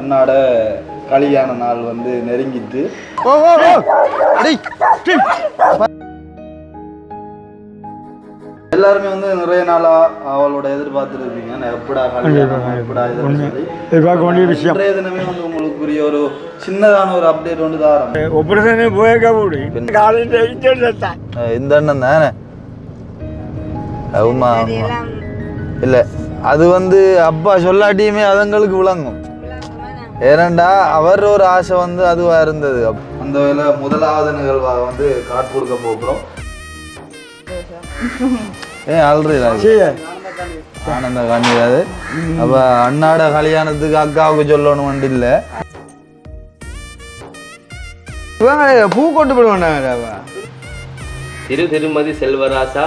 அண்ணாட கல்யாண நாள் வந்து நெருங்கிட்டு எல்லாருமே வந்து நிறைய நாளா அவளோட எதிர்பார்த்துட்டு இருக்கீங்க. எப்படா கல்யாணம், எப்படா இதுன்னு சொல்லி இன்றைய தினமே வந்து உங்களுக்குரிய ஒரு சின்னதான ஒரு அப்டேட் வந்து தான் இந்த அண்ணன் தானே. ஆமா இல்ல அது வந்து அப்பா சொல்லாட்டியுமே அதுங்களுக்கு விளங்கும். ஏனண்டா அவர் ஒரு ஆசை வந்து அதுவா இருந்தது. அந்த வேலை முதலாவது நிகழ்வாக வந்து காட்டு கொடுக்க போகிறோம். ஆல்ரெடி ஆனந்த காணியாது. அப்ப அண்ணாட கல்யாணத்துக்கு அக்காவுக்கு சொல்லணும் வண்டி இல்ல பூ கொண்டு போடுவாங்க. திருமதி செல்வராசா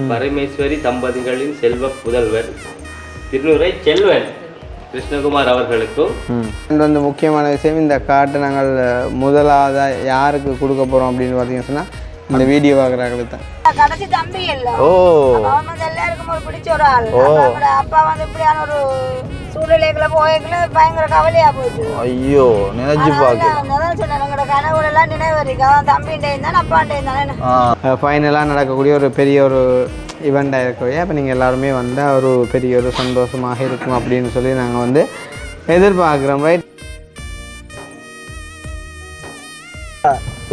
பரமேஸ்வரி தம்பதிகளின் செல்வ புதல்வர் திருநுரை செல்வன் கிருஷ்ணகுமார் அவர்களுக்கும் வந்து முக்கியமான விஷயம், இந்த காட்டை நாங்கள் முதலாவதாக யாருக்கு கொடுக்க போகிறோம் அப்படின்னு பார்த்தீங்கன்னு சொன்னால் இந்த வீடியோ பார்க்குறாங்களுக்கு தான். கடைசி தம்பி இல்ல. அவன் வந்து எல்லாருக்கும் ஒரு பிடிச்ச ஒரு ஆள். அப்பா வந்து இப்படியான ஒரு சூழ்நிலைகளை போய்க்குள்ள பயங்கர கவலையா போயிட்டு. ஐயோ நினைச்சு பார்க்க சொன்னேன், எங்களோட கனவுல எல்லாம் நினைவரிக்கா தம்பிகிட்டே இருந்தானே அப்பாண்டே இருந்தானே. ஃபைனலாக நடக்கக்கூடிய ஒரு பெரிய ஒரு ஈவெண்ட்டாக இருக்கோயா. அப்போ நீங்கள் எல்லாருமே வந்து ஒரு பெரிய ஒரு சந்தோஷமாக இருக்கும் அப்படின்னு சொல்லி நாங்கள் வந்து எதிர்பார்க்குறோம். ரைட்,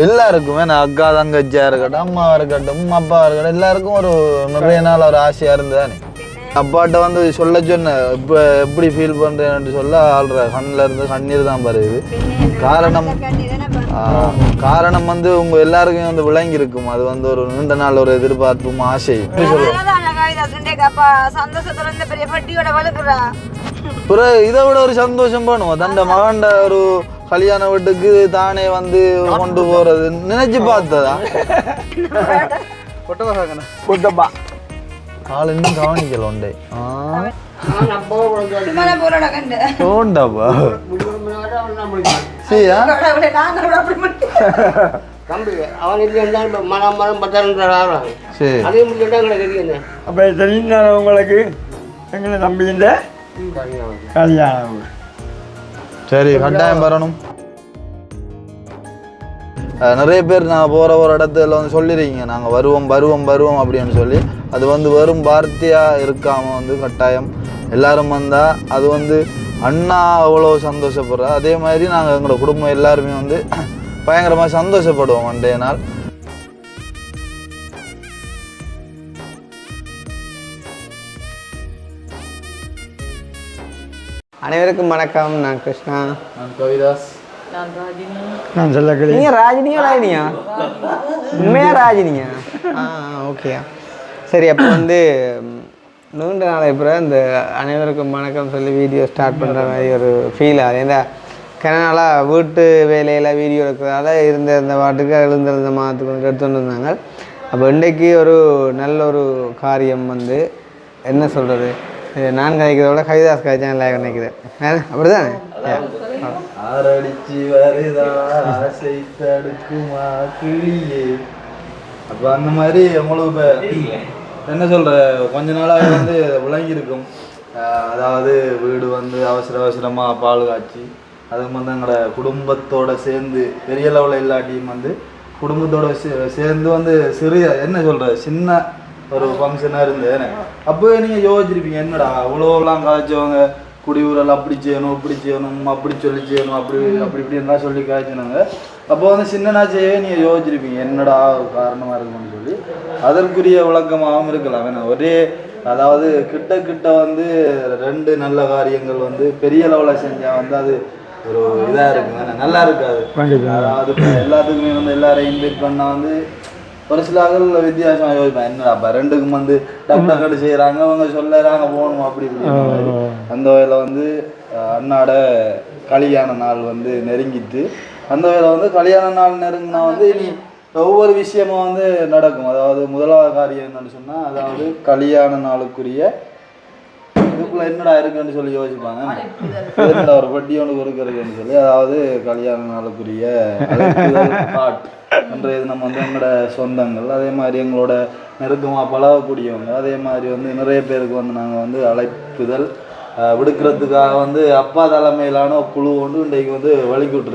எல்லாருக்குமே நான் அக்கா தங்கச்சியா இருக்கட்டும், அம்மா இருக்கட்டும், அப்பா இருக்கட்டும், எல்லாருக்கும் ஒரு நிறைய நாள் ஒரு ஆசையா இருந்ததானே. அப்பாட்ட வந்து சொல்ல சொன்ன இப்போ எப்படி ஃபீல் பண்ணுறேன்னு சொல்ல ஆள்ற கண்ணில் இருந்து கண்ணீர் தான் வருது. காரணம் வந்து உங்க எல்லாருக்கும் வந்து விளங்கி இருக்கும். அது வந்து ஒரு நீண்ட நாள் ஒரு எதிர்பார்ப்பும் ஆசையும். இதை விட ஒரு சந்தோஷம் பண்ணுவோம். தண்ட மகண்ட ஒரு கல்யாண வீட்டுக்கு தானே வந்து கொண்டு போறது நினைச்சு பார்த்ததா ஆள் இன்னும் கவனிக்கல உண்டே உங்களுக்கு எங்களை தம்பியின் கல்யாணம். சரி, கட்டாயம் வரணும். நிறைய பேர் நான் போகிற ஒரு இடத்துல வந்து சொல்லியிருக்கீங்க நாங்கள் வருவோம் வருவோம் வருவோம் அப்படின்னு சொல்லி. அது வந்து வெறும் வார்த்தையாக இருக்காமல் வந்து கட்டாயம் எல்லாரும் வந்தால் அது வந்து அண்ணா அவ்வளோ சந்தோஷப்படுறா. அதே மாதிரி நாங்கள் எங்களோட குடும்பம் எல்லாருமே வந்து பயங்கரமாக சந்தோஷப்படுவோம் அன்றைய நாள். அனைவருக்கும் வணக்கம். நான் கிருஷ்ணா. நான் கவிதாஸ். நான் சொல்லக்கூடிய நீங்கள் ராஜினியா ராஜினியா உண்மையா ராஜினியா? ஓகே சரி. அப்போ வந்து நீண்ட நாளை அப்புறம் இந்த அனைவருக்கும் வணக்கம் சொல்லி வீடியோ ஸ்டார்ட் பண்ணுற மாதிரி ஒரு ஃபீல் ஆகுது. ஏன்னா கனநாளாக வீட்டு வேலையில் வீடியோ இருக்கிறதால இந்த பாட்டுக்கு எழுந்திருந்த மாதத்துக்கு வந்து எடுத்துகிட்டு இருந்தாங்க. அப்போ இன்றைக்கு ஒரு நல்ல ஒரு காரியம் வந்து என்ன சொல்கிறது, நான் கதைக்கிறத விட கவிதாஸ் கதைச்சா நல்லா நினைக்கிறேன். அப்படி தானே? அப்போ அந்த மாதிரி உங்களுக்கு இப்போ என்ன சொல்கிற கொஞ்ச நாளாக வந்து விளங்கியிருக்கும். அதாவது வீடு வந்து அவசர அவசரமாக பால் காய்ச்சி அதுக்கு வந்து எங்களோட குடும்பத்தோடு சேர்ந்து பெரிய லெவலில் இல்லாட்டியும் வந்து குடும்பத்தோடு சேர்ந்து வந்து சிறிய என்ன சொல்கிற சின்ன ஒரு ஃபங்க்ஷனாக இருந்தது. அப்போ நீங்கள் யோசிச்சிருப்பீங்க, என்னடா அவ்வளோலாம் காய்ச்சவங்க குடியூரெல்லாம் அப்படி செய்யணும் இப்படி செய்யணும் அப்படி சொல்லி செய்யணும் அப்படி அப்படி இப்படின்னா சொல்லி காய்ச்சினாங்க. அப்போ வந்து சின்னனா செய்யவே நீங்கள் யோசிச்சிருப்பீங்க என்னடா காரணமாக இருக்கும்னு சொல்லி. அதற்குரிய விளக்கமாகவும் இருக்கலாம். ஏன்னா ஒரே அதாவது கிட்ட வந்து ரெண்டு நல்ல காரியங்கள் வந்து பெரிய லெவலில் செஞ்சால் வந்து அது ஒரு இதாக இருக்குங்க, நல்லா இருக்காது. அதாவது எல்லாத்துக்குமே வந்து எல்லாரையும் இன்வைட் பண்ணால் வந்து ஒரு சிலாக்கள் வித்தியாசமாக யோசிப்பேன், என்னடா அப்போ ரெண்டுக்கும் வந்து டக்கு செய்கிறாங்க, அவங்க சொல்லுறாங்க போகணும் அப்படி இப்படி. அந்த வகையில் வந்து அண்ணாட கல்யாண நாள் வந்து நெருங்கிட்டு அந்த வகையில் வந்து கல்யாண நாள் நெருங்கினா வந்து இனி ஒவ்வொரு விஷயமும் வந்து நடக்கும். அதாவது முதலாவது காரியம் என்னன்னு சொன்னால், அதாவது கல்யாண நாளுக்குரிய இதுக்குள்ள என்னடா இருக்குன்னு சொல்லி யோசிப்பாங்க. என்னடா ஒரு பட்டி ஒன்று இருக்குன்னு சொல்லி, அதாவது கல்யாண நாளுக்குரிய பாட் அன்றைய நம்ம வந்து எங்களோட சொந்தங்கள், அதே மாதிரி எங்களோட நெருக்கமாக பழகக்கூடியவங்க, அதே மாதிரி வந்து நிறைய பேருக்கு வந்து நாங்கள் வந்து அழைப்புதல் விடுக்கிறதுக்காக வந்து அப்பா தலைமையிலான குழு ஒன்று இன்றைக்கு வந்து வழிகிட்டு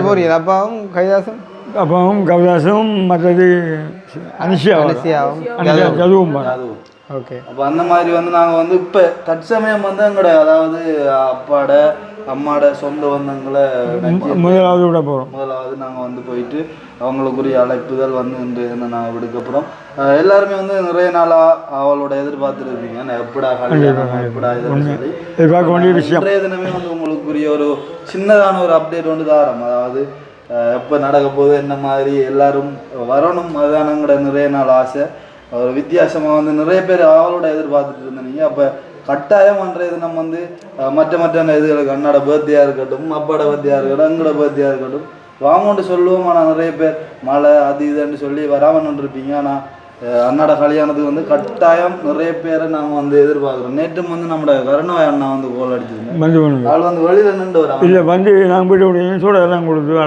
போறீங்க அப்பாவும் கைலாசம் அப்பாவும் கவிதாசும் மற்றது அனுஷியாவும் அதுவும் ஓகே. அப்போ அந்த மாதிரி வந்து நாங்கள் வந்து இப்போ தற்சமயம் வந்து எங்களோட அதாவது அப்பாட அம்மாட சொந்த பந்தங்களை முதலாவது விட போகிறோம். முதலாவது நாங்கள் வந்து போயிட்டு அவங்களுக்குரிய அழைப்புதல் வந்து இன்று நாங்கள் விடுக்கப்புறம் எல்லாருமே வந்து நிறைய நாளாக அவளோட எதிர்பார்த்துருப்பீங்க எப்படா கல்யாணம் எப்படா இதுன்னு சொல்லி எதிர்பார்க்க வேண்டிய விஷயம். இன்றைய தினமே வந்து உங்களுக்குரிய ஒரு சின்னதான ஒரு அப்டேட் வந்து தாரம். அதாவது எப்போ நடக்க போகுது என்ன மாதிரி எல்லாரும் வரணும் அதுதான் எங்களோட நிறைய நாள் ஆசை. ஒரு வித்தியாசமாக வந்து நிறைய பேர் அவளோட எதிர்பார்த்துட்டு இருந்தீங்க. அப்போ கட்டாயம் அன்றைய தினம் வந்து மற்ற இதுகளுக்கு அண்ணாட பர்த்டேயாக இருக்கட்டும் அப்பாட பர்த்டேயாக இருக்கட்டும் எங்களோட பர்த்டேயாக இருக்கட்டும் வாங்கோன்ட்டு சொல்லுவோம். ஆனால் நிறைய பேர் மழை அது இதுன்னு சொல்லி வராமன்னு இருப்பீங்க. ஆனால் அண்ணாட கல்யாணத்துக்கு வந்து கட்டாயம் நிறைய பேரை நாங்கள் வந்து எதிர்பார்க்குறோம். நேற்றும் வந்து நம்மளோட கருணாய் அண்ணா வந்து கோல் அடிச்சிருந்தேன். அவள் வந்து வெளியில் நின்று வராங்க. இல்லை வந்து நாங்கள் போய்ட்டு சூட எல்லாம் கொடுத்து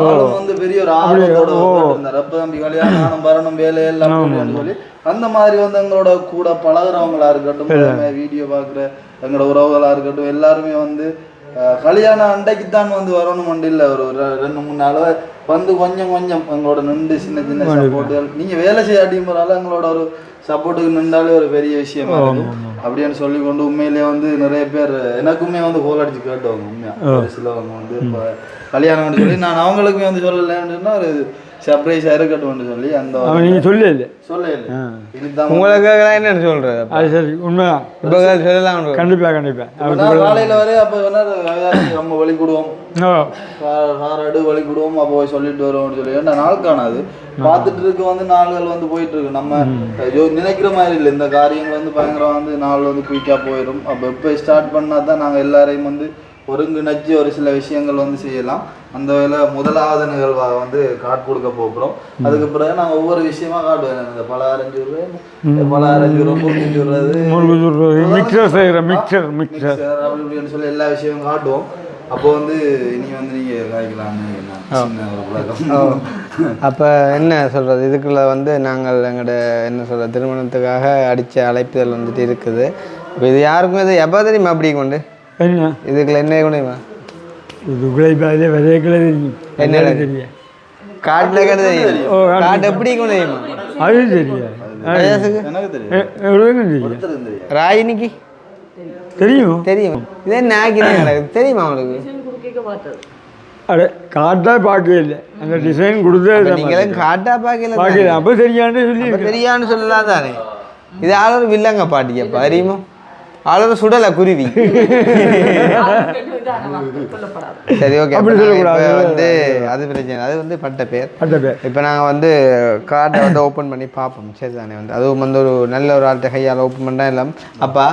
அவளும் வந்து பெரிய ஒரு ஆர்வத்தோட இருந்தார். அப்போ தம்பி கல்யாணம் நானும் வரணும் வேலையெல்லாம் சொல்லி அந்த மாதிரி வந்து எங்களோட கூட பழகுறவங்களா இருக்கட்டும் வீடியோ பார்க்குற எங்களோட உறவுகளாக இருக்கட்டும் எல்லாருமே வந்து கல்யாணம் அண்டைக்குத்தான் வந்து வரணும் இல்லை ஒரு 2-3 நாள் வந்து கொஞ்சம் எங்களோட நின்று சின்ன சப்போர்ட்டுகள் நீங்கள் வேலை செய்யாட்டியும் போகிறாலும் எங்களோட ஒரு சப்போர்ட்டுக்கு நின்றாலே ஒரு பெரிய விஷயமா இருக்கும் அப்படின்னு சொல்லி கொண்டு உண்மையிலே வந்து நிறைய பேர் எனக்குமே வந்து கோல் அடிச்சு கேட்டவங்க உண்மையாக ஒரு சிலவங்க வந்து இப்போ கல்யாணம்னு சொல்லி நான் அவங்களுக்குமே வந்து சொல்லலைன்னா ஒரு சர்ப்ரைஸாக இருக்கட்டும் சொல்லி அந்த நீங்கள் சொல்லல உங்களுக்கு என்னன்னு சொல்றது அது சரி உண்மைதான் இப்போ சொல்லலாம் கண்டிப்பாக காலையில் வர அப்போ நம்ம வழி கொடுவோம் காராடு வழி கொடுவோம் அப்போ போய் சொல்லிட்டு வருவோம்னு சொல்லி ஏன்னா நாள் காணாது பார்த்துட்டு இருக்க வந்து நாள்கள் வந்து போயிட்டு இருக்கு. நம்ம நினைக்கிற மாதிரி இல்லை இந்த காரியங்கள் வந்து பயங்கரம் வந்து நாள் வந்து குயிக்காக போயிடும். அப்போ இப்போ ஸ்டார்ட் பண்ணால் தான் நாங்கள் எல்லாரையும் வந்து ஒருங்கிணைச்சு ஒரு சில விஷயங்கள் வந்து செய்யலாம். அந்த வகையில் முதலாவது நிகழ்வாக வந்து காட் கொடுக்க போகிறோம். அதுக்கு பிறகு நாங்கள் ஒவ்வொரு விஷயமா காட்டுவேன். இந்த பல அரைஞ்சு அப்படின்னு சொல்லி எல்லா விஷயமும் காட்டுவோம். அப்போ வந்து இனி வந்து நீங்கள் காய்க்கலாம்னு ஒரு பழக்கம். அப்போ என்ன சொல்கிறது இதுக்குள்ள வந்து நாங்கள் எங்களோட என்ன சொல்கிறது திருமணத்துக்காக அடித்த அழைப்புதல் வந்துட்டு இருக்குது. இப்போ இது யாருக்கும் இது எப்போ தெரியுமா அப்படி கொண்டு என்ன இதுக்குள்ள என்ன கொண்டுமா இதுக்குள்ள விதைக்குள்ள என்ன தெரியும் காட்டில் கிட்ட தெரியும் காட்டு எப்படி கொண்டு தெரியுமா அது தெரியும் ராயினிக்கு தெரியும் இதே நாக்கினே தெரியுமா அவனுக்கு அட காட்டா பார்க்கவே இல்லை அந்த டிசைன் கொடுத்து நீங்களும் காட்டா பார்க்கல அப்போ தெரியான்னு சொல்லி தெரியான்னு சொல்லலாம் தானே. இது ஆளு வில்லங்க பாட்டிக்கப்பா தெரியுமா ஆளு சுடலை குருவி. சரி ஓகே வந்து அது பிரச்சனை அது வந்து பட்ட பேர். இப்போ நாங்கள் வந்து கார்டை வந்து ஓப்பன் பண்ணி பார்ப்போம். சரி தானே வந்து அதுவும் வந்து ஒரு நல்ல ஒரு ஆள்கிட்ட கையால் ஓப்பன் பண்ணா எல்லாம் அப்பா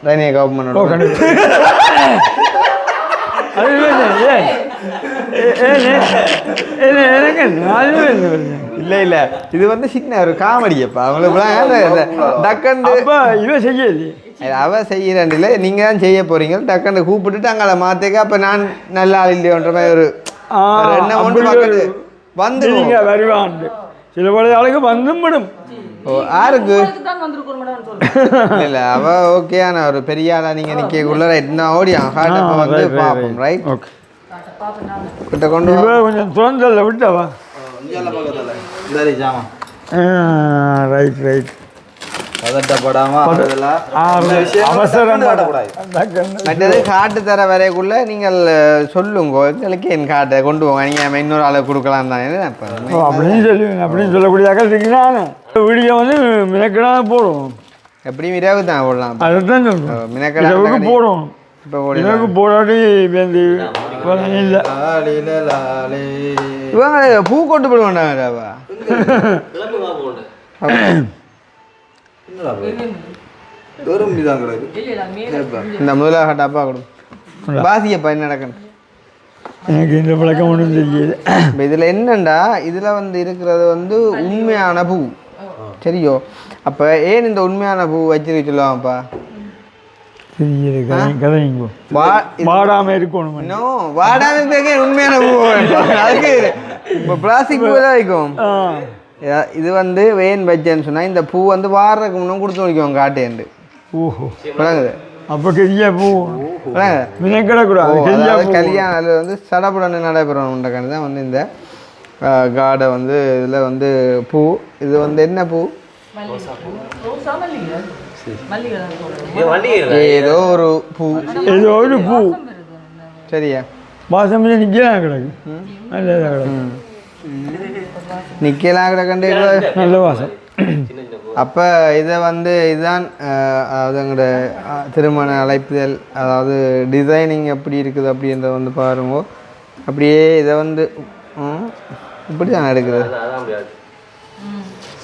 ரனியை ஓப்பன் பண்ணணும். இல்லை இது வந்து சின்ன ஒரு காமெடியப்பா அவங்களுக்கு டக்கண்டு இவன் செய்யலையே அவ செய்யறேன்ல நீங்க தான் செய்ய போறீங்க டக்குன்னு கூப்பிட்டுட்டு அங்கே மாத்தேக்க அப்ப நான் நல்லா இல்லையோன்ற மாதிரி ஒரு எண்ணம் ஒன்று பக்கத்து வந்து வருவான் சில பழைய ஆளுக்கு வந்தும் விடும். ஓ யாருக்கு இல்ல அவ ஓகேயான ஒரு பெரிய ஆளா நீங்க நிக்கக்குள்ள ரைட் நான் ஓடியா ஹார்ட் அப்ப வந்து பாப்போம் ரைட் ஓகே கிட்ட கொண்டு கொஞ்சம் துறந்தல்ல விட்டவா சரி ஜாமா ரைட் மற்றது காட்டு தர வரைக்குள்ள நீங்கள் சொல்லுங்க எங்களுக்கு என் காட்டை கொண்டு போங்க நீங்க இன்னொரு ஆளை கொடுக்கலாம் தானே அப்படின்னு சொல்லக்கூடிய வீடியோ வந்து மினக்கடா போடுவோம் எப்படியும் இரவு தான் போடலாம் அதுதான் சொல்றோம் மினக்கடா போடுவோம் இப்போ போடாட்டி இல்லை இவங்க பூ கொண்டு போடுவாங்க இந்த முதலாக டப்பா கொடுக்கும் பாசியப்பா என்ன நடக்கணும் எனக்கு இந்த பழக்கம் ஒன்றும் தெரியல. இப்போ இதில் என்னண்டா இதில் வந்து இருக்கிறது வந்து உண்மையான பூ சரியோ. அப்போ ஏன் இந்த உண்மையான பூ வச்சிருக்க சொல்லுவாங்கப்பா கதைங்க வாடாமல் இருக்கணும். இன்னும் வாடாமல் இருக்க உண்மையான பூ அதுக்கு இப்போ பிளாஸ்டிக் பூ தான் வைக்கும் இது வந்து வேன் வச்சேன்னு சொன்னால் இந்த பூ வந்து வாரதுக்கு முன்னும் கொடுத்து முடிக்கும் காட்டேண்டு. ஓஹோ, விளங்குது? அப்போ கெரியா பூ விளங்குது? வினைக்கிடக்கூடாது. அதாவது கல்யாணம் அதில் வந்து சடப்புடனே நடைபெறணுன்றக்கான தான் வந்து இந்த காடை வந்து இதில் வந்து பூ. இது வந்து என்ன பூ? ஏதோ ஒரு பூ. ஏதோ ஒரு பூ. சரியா? வாசம் நிற்கலாம் கிடக்கு. நல்லதாக கிடக்கு. நிற்கலாம் கிடக்கண்டு நல்ல வாசம். அப்போ இதை வந்து இதுதான் அதாவது எங்களோட திருமண அழைப்புதல், அதாவது டிசைனிங் எப்படி இருக்குது அப்படின்றத வந்து பாருங்க. அப்படியே இதை வந்து இப்படி தான் எடுக்கிறது.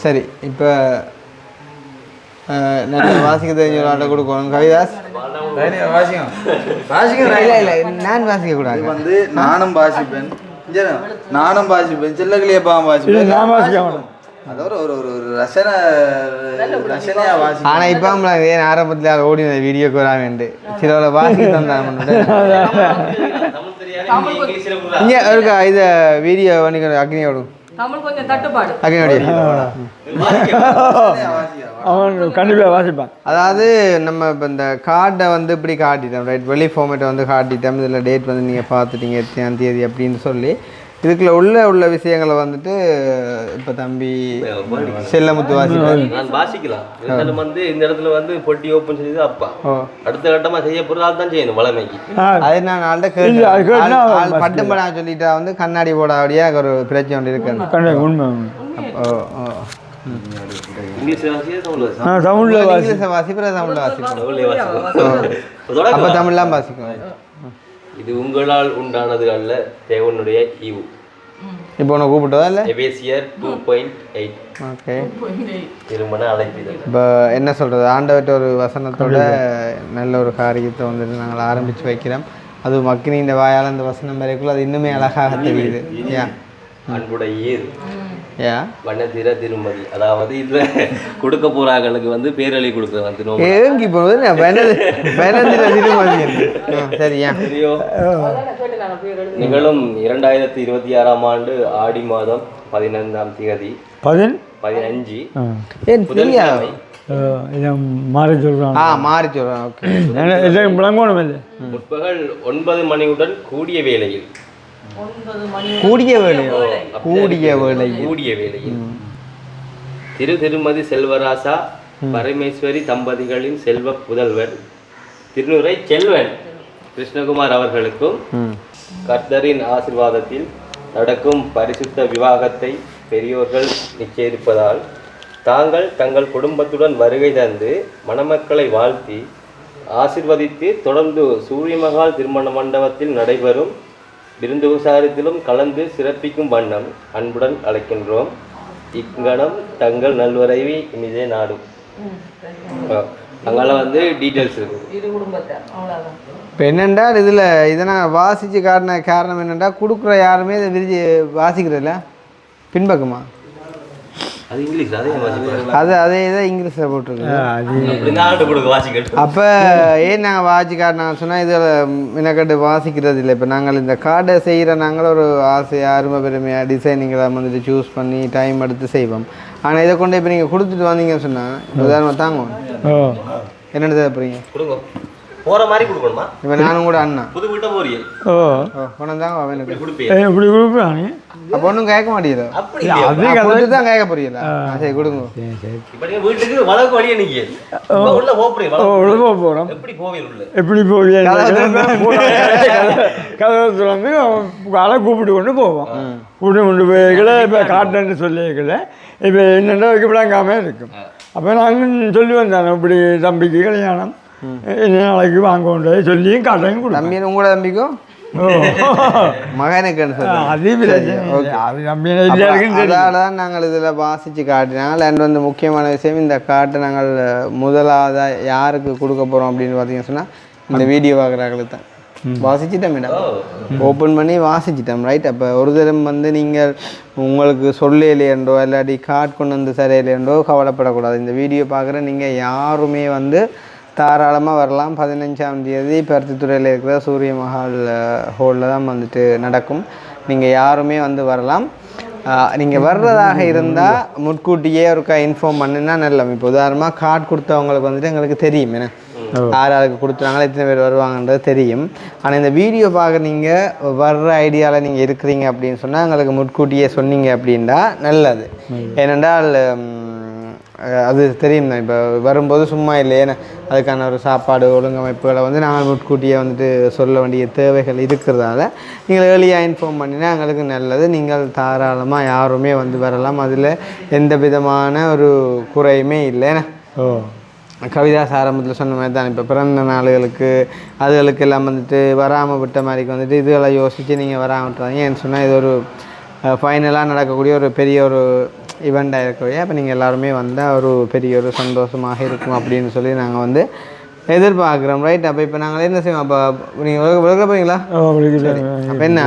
சரி, இப்போ நல்ல வாசிக்க தெரிஞ்ச ஆட்டை கொடுக்கணும். கவிதாஸ் இல்லை இல்லை, நான் வாசிக்கக்கூடாது. வந்து நானும் வாசிப்பேன், நானும் வாசிப்பேன், செல்லக்கிளியப்பாவும் வாசிப்பேன். நான் வாசிக்க மாட்டேன். அதோட ஒரு ஒரு ரசனையா வாசி. ஆனால் இப்போ ஏன் ஆரம்பத்தில் அதை ஓடின வீடியோக்கு வராமண்டு சில வாசிக்க தந்தாங்க. இங்கே இருக்கா இதை வீடியோ பண்ணி அக்னியோடும் அக்னியோடைய அவன் கண்டிப்பாக வாசிப்பான். அதாவது நம்ம இப்போ இந்த கார்டை வந்து இப்படி காட்டிட்டோம், ரைட்? வெளி ஃபார்மேட்டை வந்து காட்டிட்டோம். இதில் டேட் வந்து நீங்கள் பார்த்துட்டீங்க, எத்தனை தேதி அப்படின்னு சொல்லி. இதுக்குள்ள உள்ள விஷயங்களை வந்துட்டு இப்போ தம்பி செல்லமுத்து வாசிப்பார். நான் வாசிக்கலாம். இருந்தாலும் வந்து இந்த இடத்துல வந்து பொட்டி ஓப்பன் செய்து அப்பா அடுத்த கட்டமாக செய்ய பொருளால் தான் செய்யணும் வளமைக்கு. அது நான் ஆள்கிட்ட கேட்டு பட்டும் படம் சொல்லிட்டா வந்து கண்ணாடி போடாடியா ஒரு பிரச்சனை ஒன்று இருக்கு. உண்மை. இங்கிலீஷில் வாசிக்க தமிழில் இங்கிலீஷை வாசிப்பேன், தமிழில் வாசிப்போம். அப்போ தமிழ்லாம் வாசிக்கும். இது உங்களால் உண்டானது அல்ல, தேவனுடைய ஈவு. இப்போ உன்னை கூப்பிட்டதா இல்லை? எபேசியர் 2:8. ஓகே, திருமண அழைப்பிதழ். இப்போ என்ன சொல்கிறது, ஆண்டவர்கிட்ட ஒரு வசனத்தோட நல்ல ஒரு காரியத்தை வந்துட்டு நாங்கள் ஆரம்பித்து வைக்கிறோம். அது மக்களின் வாயால் அந்த வசனம் வரைக்குள்ள அது இன்னுமே அழகாக தெரியுது. ஏன் அன்புடைய ஏன் வண்ணத்திர திருமதி, அதாவது இதுல கொடுக்க போறாங்களுக்கு வந்து பேரழி கொடுக்குற வந்து ஏங்கி போகுது திருமதி. சரியா? நிகழும் 2026ஆம் ஆண்டு ஆடி மாதம் 15ஆம் தேதி 15 மாறி சொல்கிறான். மாறி சொல்கிறேன். ஓகே, விளங்கணும் இல்லை. முற்பகல் 9 மணியுடன் கூடிய வேளையில் திருமதி செல்வராசா பரமேஸ்வரி தம்பதிகளின் செல்வ புதல்வர் திருநுரை செல்வன் கிருஷ்ணகுமார் அவர்களுக்கும் கர்த்தரின் ஆசீர்வாதத்தில் நடக்கும் பரிசுத்த விவாகத்தை பெரியோர்கள் நிச்சயிப்பதால் தாங்கள் தங்கள் குடும்பத்துடன் வருகை தந்து மணமக்களை வாழ்த்தி ஆசீர்வதித்து தொடர்ந்து சூரியமகால் திருமண மண்டபத்தில் நடைபெறும் விருந்து உசாரத்திலும் கலந்து சிறப்பிக்கும் வண்ணம் அன்புடன் அழைக்கின்றோம். இக்கணம் தங்கள் நல்வரைவி இனிதே நாடும். அங்கெல்லாம் வந்து டீட்டெயில்ஸ் இருக்குது. இப்போ என்னென்றால் இதில் இதை நான் வாசித்து காட்டின காரணம் என்னென்னா, கொடுக்குற யாருமே இதை விரிஞ்சு வாசிக்கிறதில்ல பின்பக்கமா. அது இங்கிலீஷ், அதே இதை இங்கிலீஷில் போட்டிருக்கு. அப்போ ஏன் நாங்கள் வாசி காட்டினாங்க சொன்னால் இதில் மினக்கட்டு வாசிக்கிறது இல்லை. இப்போ நாங்கள் இந்த கார்டை செய்கிற நாங்கள் ஒரு ஆசையாக அருமை பெருமையாக டிசைனிங்கெல்லாம் வந்துட்டு சூஸ் பண்ணி டைம் எடுத்து செய்வோம். ஆனால் இதை கொண்டு இப்போ நீங்கள் கொடுத்துட்டு வந்தீங்கன்னு சொன்னால் உதாரணமாக தாங்குவோம். என்னென்ன தேவைப்படுறீங்க கொடுங்க, போகிற மாதிரி கொடுக்கணுமா? இப்போ நானும் கூட அண்ணா புது வீட்டை போறீங்க. கொண்டாங்க அவனுக்கு இப்படி கொடுக்குறாங்க. அப்போ ஒன்றும் கேட்க மாட்டேங்குது. தான் கேட்க புரியல. சரி கொடுங்க. வீட்டுக்கு வளர்க்க வழியே நீங்க உள்ள போறோம். எப்படி போவீங்க? எப்படி போவீங்க? கதவை திறந்து அதை கூப்பிட்டு கொண்டு போவோம். கொண்டு போய்க்கல இப்போ காட்டுன்னு சொல்லிக்கல. இப்போ என்னென்ன வைக்கப்படாங்காம இருக்கும். அப்போ நாங்கள் சொல்லி வந்தாங்க, இப்படி தம்பிக்கு கல்யாணம் நாளைக்கு வாங்க கொண்டு சொல்லியும் காட்டையும் கொடுக்கும். தம்பி உங்களோட தம்பிக்கும் மகனுக்குன்னு தான் நாங்கள் இதில் வாசித்து காட்டினாங்க. அண்ட் வந்து முக்கியமான விஷயம், இந்த காட்டை நாங்கள் முதலாவதாக யாருக்கு கொடுக்க போகிறோம் அப்படின்னு பார்த்தீங்கன்னு சொன்னால் இந்த வீடியோ பார்க்குறாங்களுக்கு தான். வாசிச்சிட்டோம் மேடம், ஓப்பன் பண்ணி வாசிச்சிட்டோம், ரைட்? அப்போ ஒரு தரம் வந்து நீங்கள் உங்களுக்கு சொல்லலையன்றோ இல்லாட்டி கார்டு கொண்டு வந்து சரியில்லையன்றோ கவலைப்படக்கூடாது. இந்த வீடியோ பார்க்குற நீங்கள் யாருமே வந்து தாராளமாக வரலாம். 15ஆம் தேதி பருத்தித்துறையில் இருக்கிற சூரிய மஹால் ஹோலில் தான் வந்துட்டு நடக்கும். நீங்கள் யாருமே வந்து வரலாம். நீங்கள் வர்றதாக இருந்தால் முன்கூட்டியே ஒருக்கா இன்ஃபார்ம் பண்ணினா நல்ல. இப்போ உதாரணமாக கார்டு கொடுத்தவங்களுக்கு வந்துட்டு எங்களுக்கு தெரியும் என்ன யாருக்கு கொடுத்துறாங்களோ எத்தனை பேர் வருவாங்கன்றது தெரியும். ஆனால் இந்த வீடியோ பார்க்க நீங்கள் வர்ற ஐடியாவில் நீங்கள் இருக்கிறீங்க அப்படின்னு சொன்னால் எங்களுக்கு முன்கூட்டியே சொன்னீங்க அப்படின்னா நல்லது. ஏனென்றால் அது தெரியும் தான். இப்போ வரும்போது சும்மா இல்லையே அதுக்கான ஒரு சாப்பாடு ஒழுங்கமைப்புகளை வந்து நாங்கள் முன்கூட்டியே வந்துட்டு சொல்ல வேண்டிய தேவைகள் இருக்கிறதால நீங்கள் ஏர்லியாக இன்ஃபார்ம் பண்ணினா எங்களுக்கு நல்லது. நீங்கள் தாராளமாக யாருமே வந்து வரலாம். அதில் எந்த விதமான ஒரு குறையுமே இல்லைண்ணே. கவிதாஸ் ஆரம்பத்தில் சொன்ன மாதிரி தான். இப்போ பிறந்த நாளுகளுக்கு அதுகளுக்கு எல்லாம் வந்துட்டு வராமல் விட்ட மாதிரிக்கு வந்துட்டு இதுகளை யோசித்து நீங்கள் வராமல் விட்டுறாங்க. ஏன்னு சொன்னால் இது ஒரு ஃபைனலாக நடக்கக்கூடிய ஒரு பெரிய ஒரு ஈவெண்ட்டாக இருக்கக்கூடிய. அப்போ நீங்கள் எல்லாருமே வந்தால் ஒரு பெரிய ஒரு சந்தோஷமாக இருக்கும் அப்படின்னு சொல்லி நாங்கள் வந்து எதிர்பார்க்குறோம். ரைட். அப்போ இப்போ நாங்கள் என்ன செய்வோம்? அப்போ நீங்கள் விளக்க போகிறீங்களா? அப்போ என்ன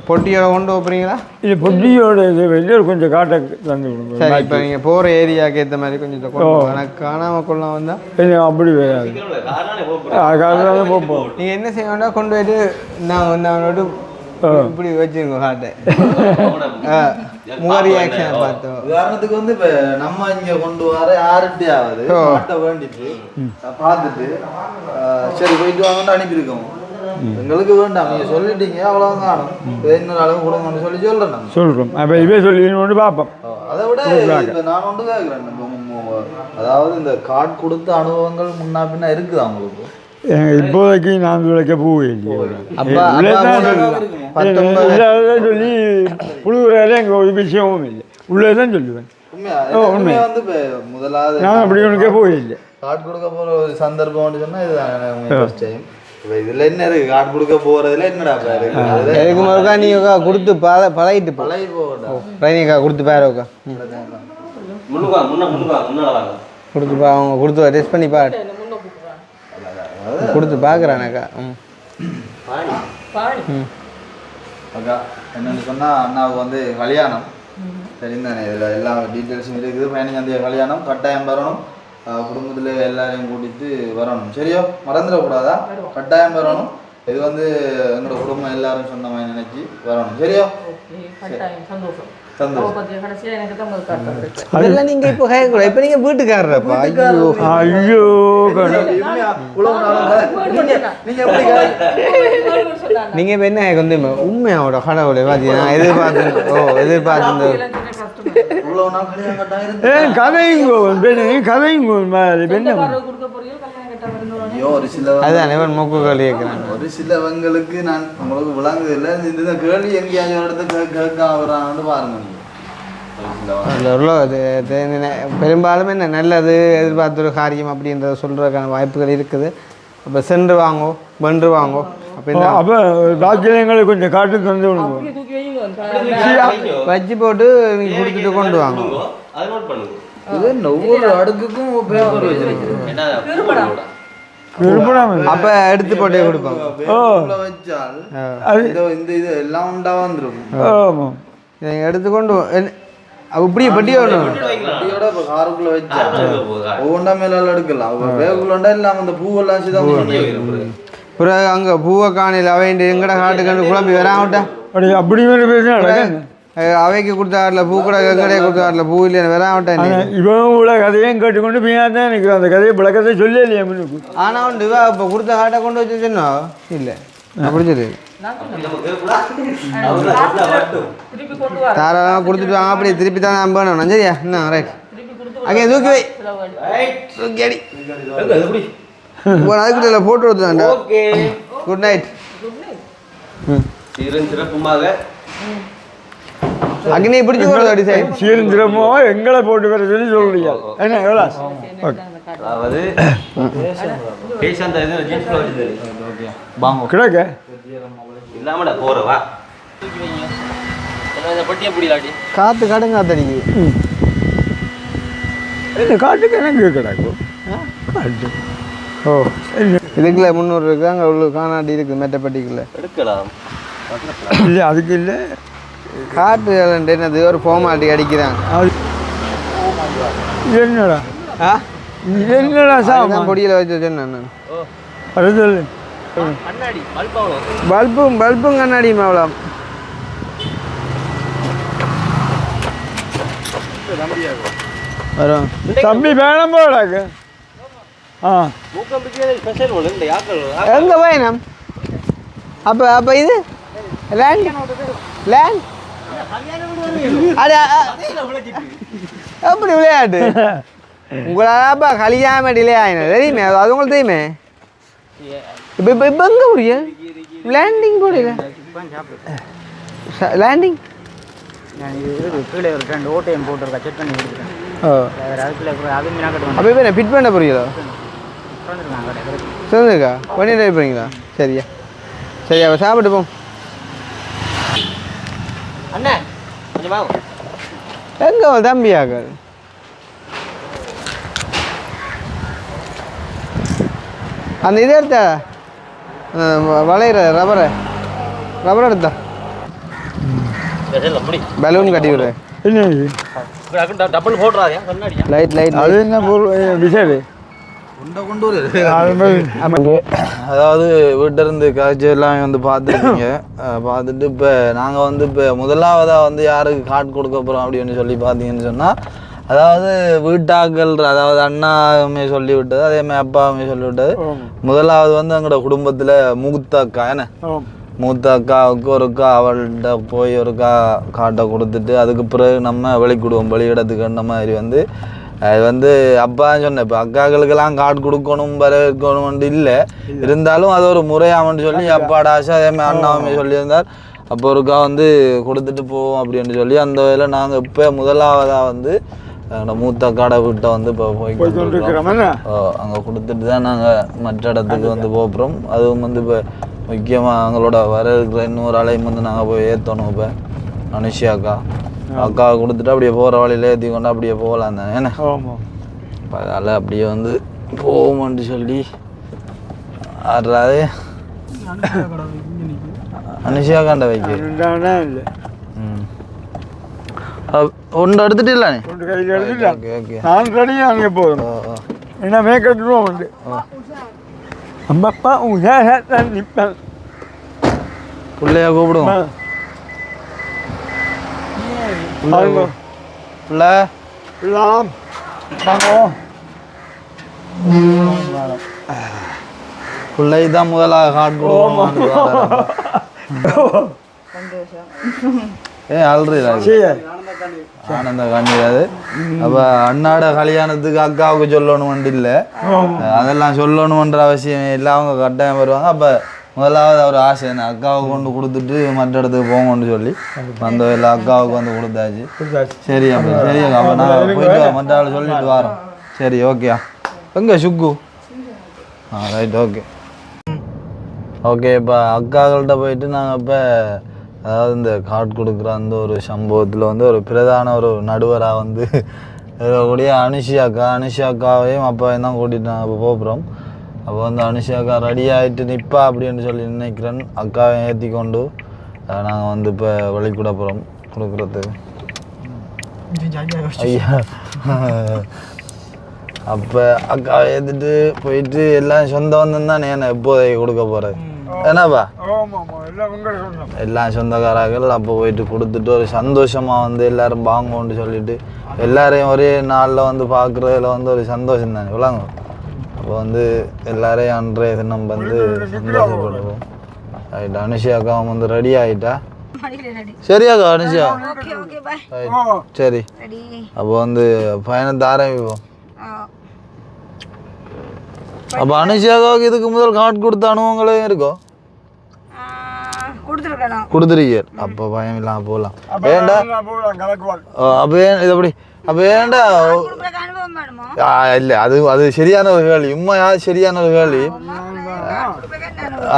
பொட்டியோட கொண்டு போகிறீங்களா? இல்லை பொட்டியோட இது வெளியே கொஞ்சம் காட்ட தந்து கொடுங்க. சரி. இப்போ நீங்கள் போகிற ஏரியாவுக்கு ஏற்ற மாதிரி கொஞ்சம் எனக்கு காணாமல் கொள்ள வந்தால் அப்படி வேறாது காரணம் போப்போம். நீங்கள் என்ன செய்ய வேண்டாம், கொண்டு போயிட்டு நான் அவனோட இப்படி வச்சுருங்க காட்டை முக ரியாக்ஷனை பார்த்தோம். உதாரணத்துக்கு வந்து இப்போ நம்ம இங்கே கொண்டு வர யார்கிட்டே ஆகுது காட்டை வேண்டிட்டு பார்த்துட்டு சரி போயிட்டு வாங்கன்னு அனுப்பியிருக்கோம். எங்களுக்கு வேண்டாம், நீங்கள் சொல்லிட்டீங்க அவ்வளோ காணும் இன்னொரு அளவு கொடுங்கன்னு சொல்லி சொல்கிறேன். நாங்கள் சொல்கிறோம். அப்போ இதே சொல்லி பார்ப்போம். அதை விட இப்போ நான் ஒன்று கேட்குறேன். அதாவது இந்த கார்டு கொடுத்த அனுபவங்கள் முன்னா பின்னா இருக்குது அவங்களுக்கு? இப்போதைக்கு நான் விளக்க போவே சொல்லி புழுவுறால எங்கள் ஒரு விஷயமும் இல்லை. உள்ளதான் சொல்லுவேன். உண்மையாக வந்து இப்போ முதலாவது நான் அப்படி உனக்கே போயில்லை. கார்டு கொடுக்க போகிற ஒரு சந்தர்ப்பம்னு சொன்னால் இதுதான் ஃபர்ஸ்ட் டைம். இதில் என்ன இருக்குது? கார்டு கொடுக்க போகிறதுல என்னடா இதுக்கு மறுக்கா நீக்கா கொடுத்து பழகி போகட்டா கொடுத்து பேரோக்கா கொடுத்து அவங்க கொடுத்து டெஸ்ட் பண்ணி பாரு கொடுத்து பார்க்குறானக்கா. அக்கா என்னென்னு சொன்னால் அண்ணாவுக்கு வந்து கல்யாணம் சரிந்தானே. இதில் எல்லா டீட்டெயில்ஸும் இருக்குது. 15 கல்யாணம் கட்டாயம் வரணும். குடும்பத்தில் எல்லாரையும் கூட்டிகிட்டு வரணும். சரியோ? மறந்துடக்கூடாதா? கட்டாயம் வரணும். இது வந்து எங்களோட குடும்பம் எல்லாரும் சொன்ன மாதிரி நினைச்சி வரணும். சரியோ? சந்தோஷம். அதெல்லாம் நீங்க இப்போ கேட்கக்கூடாது. இப்போ நீங்க வீட்டுக்காரப்பா. ஐயோ நீங்க இப்போ என்ன வந்து உண்மையோட கடவுளை பார்த்தீங்கன்னா எதிர்பார்த்து ஒரு சிலவங்களுக்கு நான் உங்களுக்கு விளங்குது இல்லை. இந்த கேள்வி எங்கேயாச்சும் இடத்துல கேட்கான்னு பாருங்க. பெரும்பாலும் என்ன நல்லது எதிர்பார்த்த ஒரு காரியம் அப்படின்றத சொல்றதுக்கான வாய்ப்புகள் இருக்குது. அப்போ சென்று வாங்கோ வென்று வாங்கோ. அப்போ பாக்கியங்களை கொஞ்சம் காட்டு தந்து வச்சு போட்டு நீங்கள் கொடுத்துட்டு கொண்டு வாங்க. இது ஒவ்வொரு அடுக்குக்கும் பேப்பர் வச்சிருக்கேன். அப்ப எடுத்து போட்டே கொடுப்பாங்க. இந்த இது எல்லாம் உண்டா வந்துடும். நீங்க எடுத்துக்கொண்டு இப்படியே பட்டியோட காருக்குள்ள வச்சா ஒவ்வொன்றா மேல எடுக்கலாம். பேக்குள்ள இல்லாம அந்த பூவெல்லாம் சிதம் பிறகு அங்க பூவை காணையில் அவைண்டு எங்கட காட்டுக்கு குழம்பி வராமட்டா அப்படி அவைக்கு கொடுத்தாருல பூ கூட எங்கடையே கொடுத்தாருல பூ இல்லைன்னு வராமட்டேன். இவன் உள்ள கதையும் கேட்டுக்கொண்டு தான் எனக்கு அந்த கதையை விளக்கத்தை சொல்லி இல்லையா முன்னுக்கு. ஆனால் உண்டு இவா இப்போ கொடுத்த காட்டை கொண்டு வச்சுன்னா இல்லை அப்படி சொல்லி தாராளமாக கொடுத்துட்டு வாங்க. அப்படி திருப்பி தான் நான் பண்ணணும். சரியா? என்ன ரைட் அங்கே தூக்கி வை தூக்கி அடி அதுக்கிட்ட போட்டு எடுத்துதான்டா. Good night. சிறப்புமாக அக்னி பிடிச்சி போடுறது அடி சார் சீரந்திரமோ எங்களை போட்டு வர சொல்லி சொல்றீங்க. என்ன எவ்வளோ அதாவது கிடக்க இல்லாமடா போறவா பட்டியை பிடிலாட்டி காத்து கடுங்க காத்தடிக்கு என்ன காட்டுக்கு எனக்கு கிடக்கும் காட்டு. ஓ இதுக்குள்ள 300 இருக்குது. அங்கே உள்ள காணாடி இருக்குது மெட்டப்பட்டிக்குள்ள எடுக்கலாம். இல்லை அதுக்கு இல்லை காட்டு என்னது ஒரு ஃபார்மாலிட்டி அடிக்கிறாங்க. என்னடா என்னடா சாமான் பொடியில் வச்சு சொன்னேன் நான். கண்ணாடி பல்பும் கண்ணாடியும் அவ்வளோ வரும் தம்பி வேணும் போடாக்கு ஆ மூக்கம்பிக்கே ஸ்பெஷல் ஒன்று இந்த யாக்கள் எங்கே பயணம் அப்போ இது லேண்ட் அது எப்படி விளையாட்டு உங்களாப்பா கல்யாணம் டிலே ஆயினது தெரியுமே அது உங்களுக்கு தெரியுமே இப்போ எங்கே புரியும் லேண்டிங் போடல லேண்டிங் கீழே ஒரு 2 ஓட்டையும் போட்டுருக்கா செக் பண்ணி கொடுத்துருக்கேன். ஓ அதுக்குள்ள அது மீனா கட்டு அப்போ இப்போ ஃபிட் பண்ண புரியுதோ சொல்லுங்கக்கா பண்ணிட்டு போகிறீங்களா சரியா சரி அப்போ சாப்பிட்டு போம் அண்ணா கொஞ்சம் வாங்க. எங்கே தம்பியாக்கள் அந்த இதை எடுத்தா வளையிற ரப்பர் எடுத்தா ஸ்பெஷல் முடி பலூன் கட்டி விடு என்ன டபுள் போடுறாதே கண்ணாடியா லைட் அது என்ன பொருள் விஷயம் கொண்டு வரு அது மாதிரி அதாவது வீட்டிலேருந்து காய்ச்சி எல்லாம் வந்து பார்த்துருக்கீங்க பார்த்துட்டு இப்போ நாங்கள் வந்து இப்போ முதலாவதாக வந்து யாருக்கு கார்டு கொடுக்க போகிறோம் அப்படின்னு சொல்லி பார்த்தீங்கன்னு சொன்னால் அதாவது வீட்டாக்கள் அதாவது அண்ணாவுமே சொல்லி விட்டது அதேமாதிரி அப்பாவுமே சொல்லி விட்டது முதலாவது வந்து எங்களோட குடும்பத்தில் மூத்த அக்கா என்ன மூத்த அக்காவுக்கு ஒருக்கா அவள்கிட்ட போய் ஒருக்கா காட்டை கொடுத்துட்டு அதுக்கு பிறகு நம்ம வெளிக்கிடுவோம் வெளியிடத்துக்கு அந்த மாதிரி வந்து அது வந்து அப்பா சொன்னேன் இப்போ அக்காக்களுக்கெல்லாம் கார்டு கொடுக்கணும் வரவேற்கணும்னு இல்லை இருந்தாலும் அது ஒரு முறையாமன்னு சொல்லி அப்பாட ஆசை அதேமாதிரி அண்ணாவுமே சொல்லியிருந்தார் அப்போ ஒருக்கா வந்து கொடுத்துட்டு போவோம் அப்படின்னு சொல்லி அந்த வகையில் நாங்கள் இப்போ முதலாவதாக வந்து மூத்த அக்காடை வீட்டை வந்து இப்போ போய்க்கொண்டிருக்கிறோம் அங்கே கொடுத்துட்டு தான் நாங்கள் மற்ற இடத்துக்கு வந்து போகிறோம் அதுவும் வந்து இப்போ முக்கியமாக அவங்களோட வர இருக்கிற இன்னொரு ஆளையும் வந்து நாங்கள் போய் ஏற்றணும் இப்போ அனுஷியா அக்காவை கொடுத்துட்டு அப்படியே போகிற வழியில் ஏற்றி கொண்டு அப்படியே போகலாம் தானே என்ன அதனால் அப்படியே வந்து போவோம்னு சொல்லி ஆடுறாது அனுஷியா காண்ட வைக்க இல்லை ஒன்று எடுத்துட்டு இல்லை கையில் எடுத்துட்டேன் ஓகே ஓகே நான் ரெடியாக அங்கே போகணும் என்ன மேக்கட்டுருவோம் உண்டு அம்மப்பா உங்க நிற்பேன் பிள்ளையா கூப்பிடுவோம் பிள்ளை எல்லாம் வாங்குவோம் பிள்ளை தான் முதலாக கார்டு கொடுவோம் அல்றீங்களா ஆனந்த காண்டியாது அப்போ அண்ணாட கல்யாணத்துக்கு அக்காவுக்கு சொல்லணும்னு இல்லை அதெல்லாம் சொல்லணுன்ற அவசியம் இல்லை அவங்க கட்டாயம் வருவாங்க அப்போ முதலாவது அவர் ஆசை என்ன அக்காவுக்கு கொண்டு கொடுத்துட்டு மற்ற இடத்துக்கு போங்கன்னு சொல்லி அந்த இல்லை அக்காவுக்கு வந்து கொடுத்தாச்சு சரி அப்போ சரி அப்போ நான் போயிட்டு மற்ற ஆள் சொல்லிட்டு வரோம் சரி ஓகேயா எங்கே சுக்கு ரைட் ஓகே ஓகே இப்போ அக்காக்கள்கிட்ட போயிட்டு நாங்கள் இப்போ அதாவது இந்த கார்டு கொடுக்குற அந்த ஒரு சம்பவத்தில் வந்து ஒரு பிரதான ஒரு நடுவராக வந்து கூடிய அனுஷியாக்காவையும் அப்பாவையும் தான் கூட்டிகிட்டு நாங்கள் இப்போ போகிறோம் அப்போ வந்து அனுஷியாக்கா ரெடி ஆகிட்டு நிற்பா அப்படின்னு சொல்லி நினைக்கிறேன் அக்காவை ஏற்றி கொண்டு நாங்கள் வந்து இப்போ வெளிக்கூட போகிறோம் கொடுக்குறதுக்கு ஐயா அப்போ அக்காவை ஏற்றிட்டு போயிட்டு எல்லாம் சொந்த வந்தம் தான் என்ன எப்போதைக்கு கொடுக்க போகிறது என்னப்பா எல்லாம் சொந்தக்காரர்கள் அப்போ போயிட்டு கொடுத்துட்டு ஒரு சந்தோஷமாக வந்து எல்லோரும் வாங்கன்னு சொல்லிட்டு எல்லாரையும் ஒரே நாளில் வந்து பார்க்குறதுல வந்து ஒரு சந்தோஷம் தானே விளாங்க அப்போ வந்து எல்லாரையும் அன்றைய தினம் வந்து சந்தோஷப்படுவோம் ரைட் அனுஷியாக்காவும் வந்து ரெடி ஆகிட்டா சரியாக்கா அனுஷியா சரி அப்போ வந்து பயணத்தை ஆரம்பிப்போம் அப்போ அனுஷியாக்காவுக்கு இதுக்கு முதல் கார்டு கொடுத்த அனுபவங்களும் இருக்கோ கொடுத்துருக்கீங்க அப்போ பயம் இல்லாம போகலாம் ஏண்டா அப்போ ஏன் இது அப்படி அப்போ ஏண்டா இல்லை அது சரியான ஒரு கேள்வி உண்மையா சரியான ஒரு கேள்வி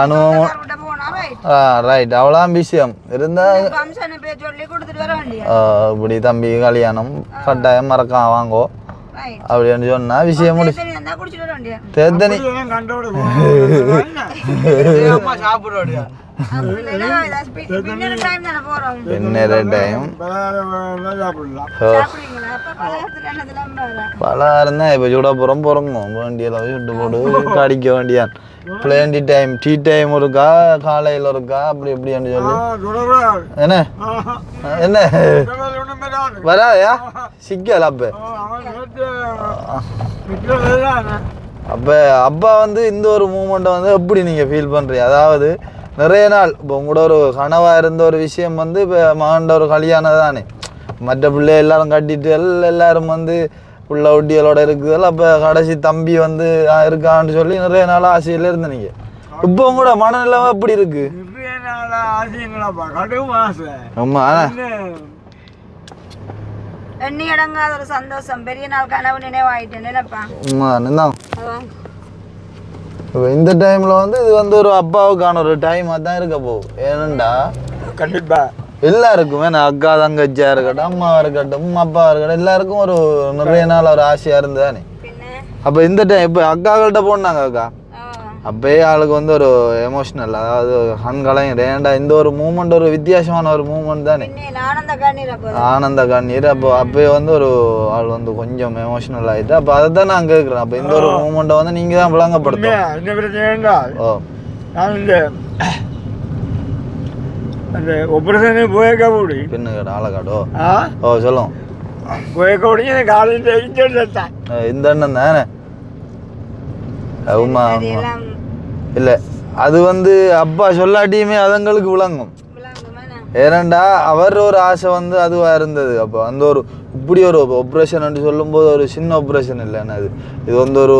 அனுபவம் ரைட் அவ்வளோதான் விஷயம் இருந்தால் இப்படி தம்பி கல்யாணம் கட்டாயம் மறக்காம வாங்கோ அப்படின்னு சொன்னா விஷயம் முடிச்சு தேத்தனி பின்னர டைம் பலகாரம் தான் இப்போ சுட போகிறோம் பொறங்கும் வேண்டியதை சுட்டு போட்டு கடிக்க வேண்டியான் பிளேண்டி டைம் டீ டைம் இருக்கா காலையில் இருக்கா அப்படி இப்படின்னு சொல்லி என்ன என்ன வராயா சிக்கல் அப்போ அப்பா வந்து இந்த ஒரு மூமெண்ட்டை வந்து எப்படி நீங்கள் ஃபீல் பண்ணுறீங்க? அதாவது நிறைய நாள் இப்போ உங்களோட ஒரு கனவாக இருந்த ஒரு விஷயம் வந்து இப்போ மகண்ட ஒரு கல்யாணம் தானே, மற்ற பிள்ளை எல்லாரும் கட்டிட்டு எல்லாரும் வந்து புள்ள ஒட்டிகளோட இருக்குதல்ல, அப்போ கடைசி தம்பி வந்து இருக்கான்னு சொல்லி நிறைய நாள் ஆசையில் இருந்தீங்க. இப்போ உங்களோட மனநிலைமை எப்படி இருக்கு? ஆமா எண்ணி அடங்காத ஒரு சந்தோஷம், பெரிய நாள் கனவு நினைவாயிட்டேன் நினைப்பா. இந்த டைம்ல வந்து இது வந்து ஒரு அப்பாவுக்கான ஒரு டைமா தான் இருக்க போகும். ஏனண்டா கண்டிப்பா எல்லாருக்குமே அக்கா தங்கச்சியா இருக்கட்டும், அம்மா இருக்கட்டும், அப்பா இருக்கட்டும், எல்லாருக்கும் ஒரு நிறைய நாள் ஒரு ஆசையா இருந்ததானே. அப்ப இந்த டைம் இப்ப அக்காக்கள்கிட்ட போனாங்க அக்கா, அப்பயே ஆளுக்கு வந்து ஒரு எமோஷனல், அதாவது கண்களையும் ஏன்டா இந்த ஒரு மூமெண்ட் ஒரு வித்தியாசமான ஒரு மூமெண்ட் தானே, ஆனந்த கண்ணீர். அப்போ அப்பயே வந்து ஒரு ஆள் வந்து கொஞ்சம் எமோஷனல் ஆயிட்டு, அப்போ அதை தான் நான் கேட்குறேன். அப்போ இந்த ஒரு மூமெண்ட்டை வந்து நீங்க தான் விளங்கப்படுத்தும். ஓ நான் அந்த ஆபரேஷனே போயக்க கூடி பின்ன கேட்ட ஆளை காட்டோ. ஓ சொல்லும் போயக்க கூடி காலையில் இந்த அண்ணன் தானே உமா இல்லை, அது வந்து அப்பா சொல்லாட்டியுமே அதுங்களுக்கு விளங்கும். ஏனண்டா அவர் ஒரு ஆசை வந்து அதுவாக இருந்தது. அப்போ அந்த ஒரு இப்படி ஒரு ஆப்ரேஷன் சொல்லும்போது ஒரு சின்ன ஆப்ரேஷன் இல்லைன்னா இது வந்து ஒரு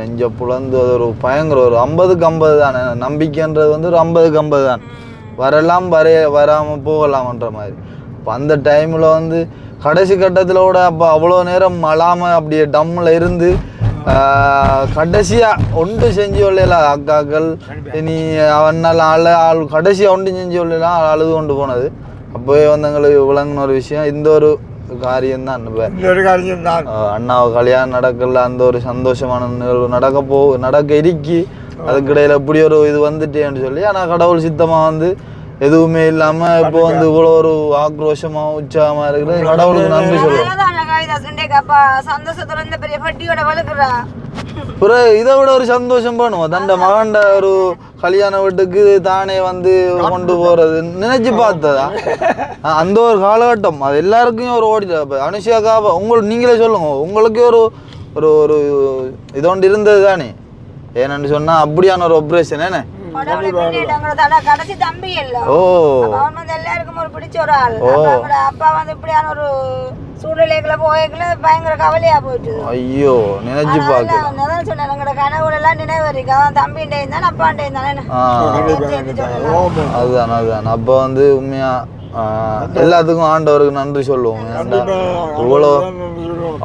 நெஞ்ச புலந்து அது ஒரு பயங்கர ஒரு 50க்கு 50 தானே. நம்பிக்கைன்றது வந்து ஒரு 50க்கு 50 தான், வரலாம் வராமல் போகலாம்ன்ற மாதிரி. அப்போ அந்த டைமில் வந்து கடைசி கட்டத்தில் கூட அப்போ அவ்வளோ நேரம் அழாமல் அப்படியே டம்மில் இருந்து கடைசியாக ஒன்று செஞ்சு கொள்ளலாம் அக்காக்கள். இனி அவனால் ஆள் கடைசியாக ஒன்று செஞ்சு கொள்ளலாம் அழுது கொண்டு போனது. அப்போவே வந்து எங்களுக்கு விளங்கின ஒரு விஷயம் இந்த ஒரு காரியம்தான். அண்ணாவை கல்யாணம் நடக்கல, அந்த ஒரு சந்தோஷமான நிகழ்வு நடக்க இருக்கி அதுக்கிடையில் இப்படி ஒரு இது வந்துட்டேன்னு சொல்லி, ஆனால் கடவுள் சித்தமாக வந்து எதுவுமே இல்லாம இப்போ வந்து இவ்வளோ ஒரு ஆக்ரோஷமா உற்சாகமா இருக்குது. கடவுளுக்கு நன்றி சொல்லுவோம். இதை விட ஒரு சந்தோஷம் பண்ணுவோம், தண்ட மகண்ட ஒரு கல்யாண வீட்டுக்கு தானே வந்து கொண்டு போறது நினைச்சு பார்த்ததா அந்த ஒரு காலகட்டம். அது எல்லாருக்கும் ஒரு ஓடிட்டு அனுஷியாக்கா உங்களுக்கு நீங்களே சொல்லுங்க, உங்களுக்கு ஒரு ஒரு ஒரு இதோண்டு இருந்தது தானே. ஏன்னு சொன்னா அப்படியான ஒரு ஆப்ரேஷன் என்ன கடைசி தம்பி எல்லாருக்கும் ஒரு பிடிச்ச ஒரு ஆள். அப்பா வந்து இப்படியான ஒரு சூழ்நிலைகளை போய்க்குள்ள பயங்கர கவலையா போயிட்டு. ஐயோ நினைச்சு பாக்க சொன்னேன், எங்களோட கனவுல எல்லாம் நினைவு இருக்கு. அதான் தம்பிண்டையும் தான் அப்பாண்டையும் தானே. அதுதான் அதுதான். அப்ப வந்து உண்மையா எல்லாத்துக்கும் ஆண்டவருக்கு நன்றி சொல்லுவோம்.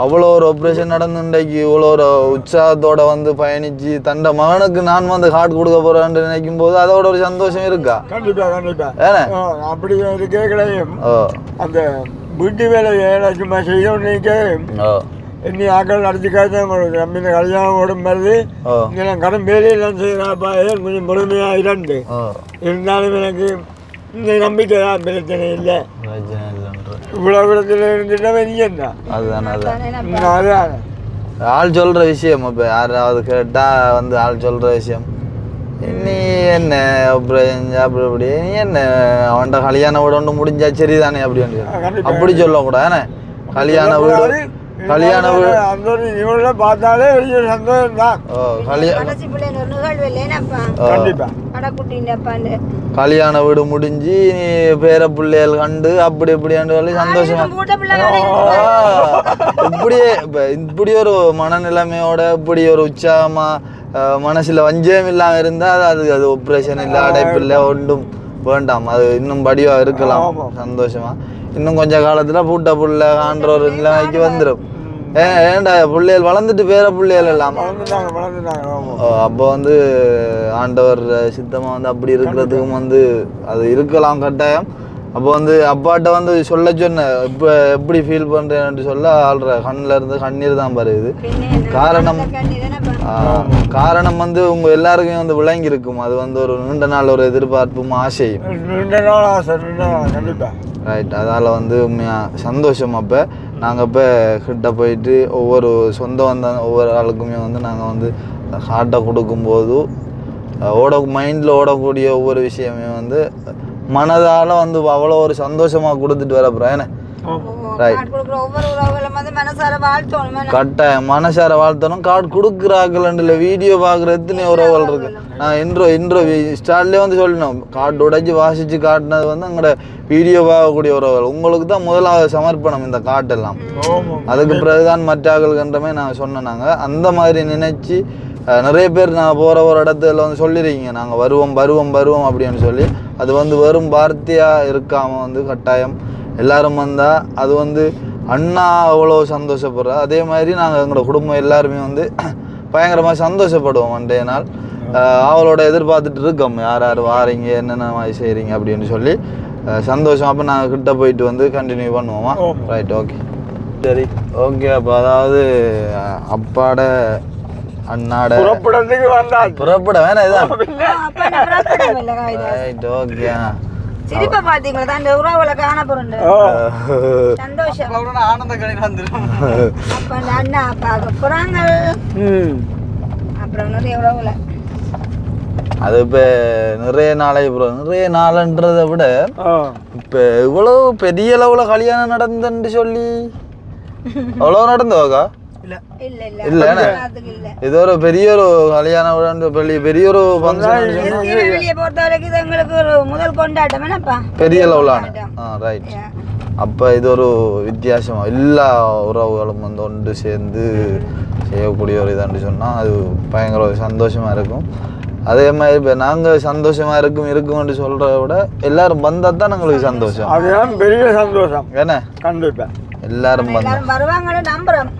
அவ்வளோ ஒரு ஆப்ரேஷன் நடந்து இன்றைக்கு இவ்வளோ ஒரு உற்சாகத்தோட வந்து பயணிச்சு தண்ட மகனுக்கு நான் வந்து ஹார்ட் கொடுக்க போறேன்னு நினைக்கும் போது அதோட ஒரு சந்தோஷம் இருக்கா? கண்டிப்பா கண்டிப்பா. ஏன்னா அப்படி கேட்கலையும் அந்த வீட்டு வேலை சும்மா செய்யணும் இன்னி ஆக்கள் நடத்திக்காச்சு நம்பின கல்யாணம் ஓடும் வருது. இங்கே கடன் வேலையெல்லாம் செய்யறாப்பா, கொஞ்சம் முழுமையாக இரண்டு இருந்தாலும் எனக்கு இந்த நம்பிக்கை தான், பிரச்சனை இல்லை. இவ்வளோ இடத்துல இருந்துட்டா நீ என்ன அதுதானே அதுதான் ஆள் சொல்ற விஷயம். இப்போ யாராவது கேட்டா வந்து ஆள் சொல்ற விஷயம், நீ என்ன அப்படி நீ என்ன அவன்கிட்ட கல்யாண வீடு ஒன்று முடிஞ்சா சரிதானே அப்படின்னு அப்படி சொல்லக்கூடாது. கல்யாண வீடு கல்யாண வீடு பார்த்தாலே சந்தோஷம் தான். கல்யாண வீடு முடிஞ்சு நீ பேர பிள்ளைகள் கண்டு அப்படி இப்படின்னு சொல்லி சந்தோஷமா இப்படியே இப்படி ஒரு மனநிலைமையோட இப்படி ஒரு உற்சாகமா மனசுல வஞ்சம் இல்லாம இருந்தா அது அது ஆப்ரேஷன் இல்லை, அடைப்பு இல்லை, ஒன்றும் வேண்டாம். அது இன்னும் படிவா இருக்கலாம் சந்தோஷமா. இன்னும் கொஞ்ச காலத்துல பூட்ட புள்ள ஆன்ற ஒரு நிலைமைக்கு வந்துடும். ஏன்டா பிள்ளைகள் வளர்ந்துட்டு பேர பிள்ளைகள் எல்லாம் அப்போ வந்து ஆண்டவர் சித்தமா வந்து அப்படி இருக்கிறதுக்கும் வந்து அது இருக்கலாம் கட்டாயம். அப்போ வந்து அப்பாட்ட வந்து சொல்ல சொன்ன இப்போ எப்படி ஃபீல் பண்ணுறேன்னு சொல்ல ஆள்ற கண்ணில் இருந்து கண்ணீர் தான் வருது. காரணம் வந்து உங்க எல்லாருக்கும் வந்து விளங்கி இருக்கும். அது வந்து ஒரு நீண்ட நாள் ஒரு எதிர்பார்ப்பும் ஆசையும். ரைட். அதால் வந்து உண்மையாக சந்தோஷம். அப்போ நாங்கள் இப்போ கிட்ட போயிட்டு ஒவ்வொரு சொந்தம் வந்த ஒவ்வொரு ஆளுக்குமே வந்து நாங்கள் வந்து அந்த ஹார்ட்டை கொடுக்கும்போது மைண்டில் ஓடக்கூடிய ஒவ்வொரு விஷயமே வந்து மனதால் வந்து அவ்வளோ ஒரு சந்தோஷமாக கொடுத்துட்டு வர அப்புறம் என்ன ஒவ்வொரு உறவுகளும் வந்து மனசார வாழ்த்தணும். கட்டாயம் மனசார வாழ்த்தணும். கார்டு கொடுக்குறாங்கல்ல வீடியோ பார்க்குற எத்தனை உறவுகள் இருக்கு. நான் இன்ட்ரோ ஸ்டார்ட்லேயே வந்து சொல்லணும், கார்டு உடைச்சி வாசித்து காட்டினது வந்து எங்களோட வீடியோ பார்க்கக்கூடிய உறவுகள். உங்களுக்கு தான் முதலாவது சமர்ப்பணம் இந்த காட்டெல்லாம். அதுக்கு பிறகுதான் மற்றாக்கள்கின்றமே நான் சொன்னேன். நாங்கள் அந்த மாதிரி நினைச்சு நிறைய பேர் நான் போகிற ஒரு இடத்துல வந்து சொல்லியிருக்கீங்க, நாங்கள் வருவோம் அப்படின்னு சொல்லி. அது வந்து வெறும் வார்த்தையாக இருக்காமல் வந்து கட்டாயம் எல்லாரும் வந்தால் அது வந்து அண்ணா அவ்வளோ சந்தோஷப்படுறா. அதே மாதிரி நாங்கள் எங்களோட குடும்பம் எல்லாருமே வந்து பயங்கரமாக சந்தோஷப்படுவோம். அன்றைய நாள் அவளோட எதிர்பார்த்துட்டு இருக்கோம், யார் யார் வாரீங்க என்னென்ன மாதிரி செய்கிறீங்க அப்படின்னு சொல்லி சந்தோஷம். அப்போ நாங்கள் கிட்ட போயிட்டு வந்து கண்டினியூ பண்ணுவோமா? ரைட், ஓகே, சரி, ஓகே. அப்போ அதாவது அப்பாட அண்ணாட புறப்பட வேணாம் இதான். Right, okay. சிரிப்பை பார்த்தீங்களா தான் இந்த உறவுகளை காண போறேன். சந்தோஷம் ஆனந்த கடையில் வந்துடும். அப்ப அந்த அண்ணா பார்க்க போறாங்க. அப்புறம் நிறைய உறவுல அது இப்போ நிறைய நாளுன்றதை விட இப்போ இவ்வளவு பெரிய அளவில் கல்யாணம் நடந்துன்னு சொல்லி அவ்வளோ நடந்தோக்கா? இல்ல இது ஒரு பெரிய ஒரு கல்யாணம், பெரிய ஒரு முதல் கொண்டாட்டம் பெரிய லெவலான. ரைட். அப்போ இது ஒரு வித்தியாசமா எல்லா உறவுகளும் வந்து ஒன்று சேர்ந்து செய்யக்கூடிய ஒரு இதான்னு சொன்னால் அது பயங்கர சந்தோஷமா இருக்கும். அதே மாதிரி இப்போ நாங்கள் சந்தோஷமா இருக்கும்னு சொல்றத விட எல்லாரும் வந்தால் தான் எங்களுக்கு சந்தோஷம். அதுதான் பெரிய சந்தோஷம். என்ன கண்டிப்பா எல்லாரும்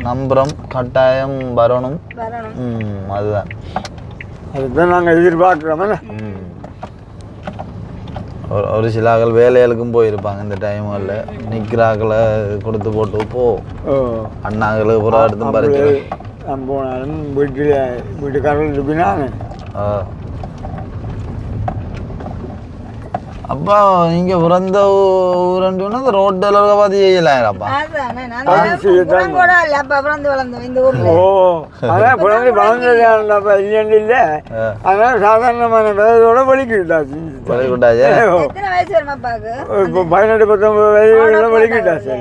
நம்புறோம், கட்டாயம் வரணும். அதுதான் அதுதான் நாங்கள் எதிர்பார்க்குறோம். ஒரு சில ஆக்கள் வேலைகளுக்கும் போயிருப்பாங்க இந்த டைமில், நிற்கிறாக்களை கொடுத்து போட்டு போ அண்ணாக்களுக்கு புறா எடுத்து பறிச்சு நம்ம போனாலும் வீட்டுக்காரர்கள் இருப்பினாங்க. அப்பா நீங்க பிறந்த ஊரன்னு அந்த ரோட்டில் பார்த்து செய்யலாம்ப்பா. இல்லை அதனால சாதாரணமான வயதோட வலிக்கிட்டாச்சு. இப்போ 18-19 வயதோட வலிக்கிட்டாச்சு.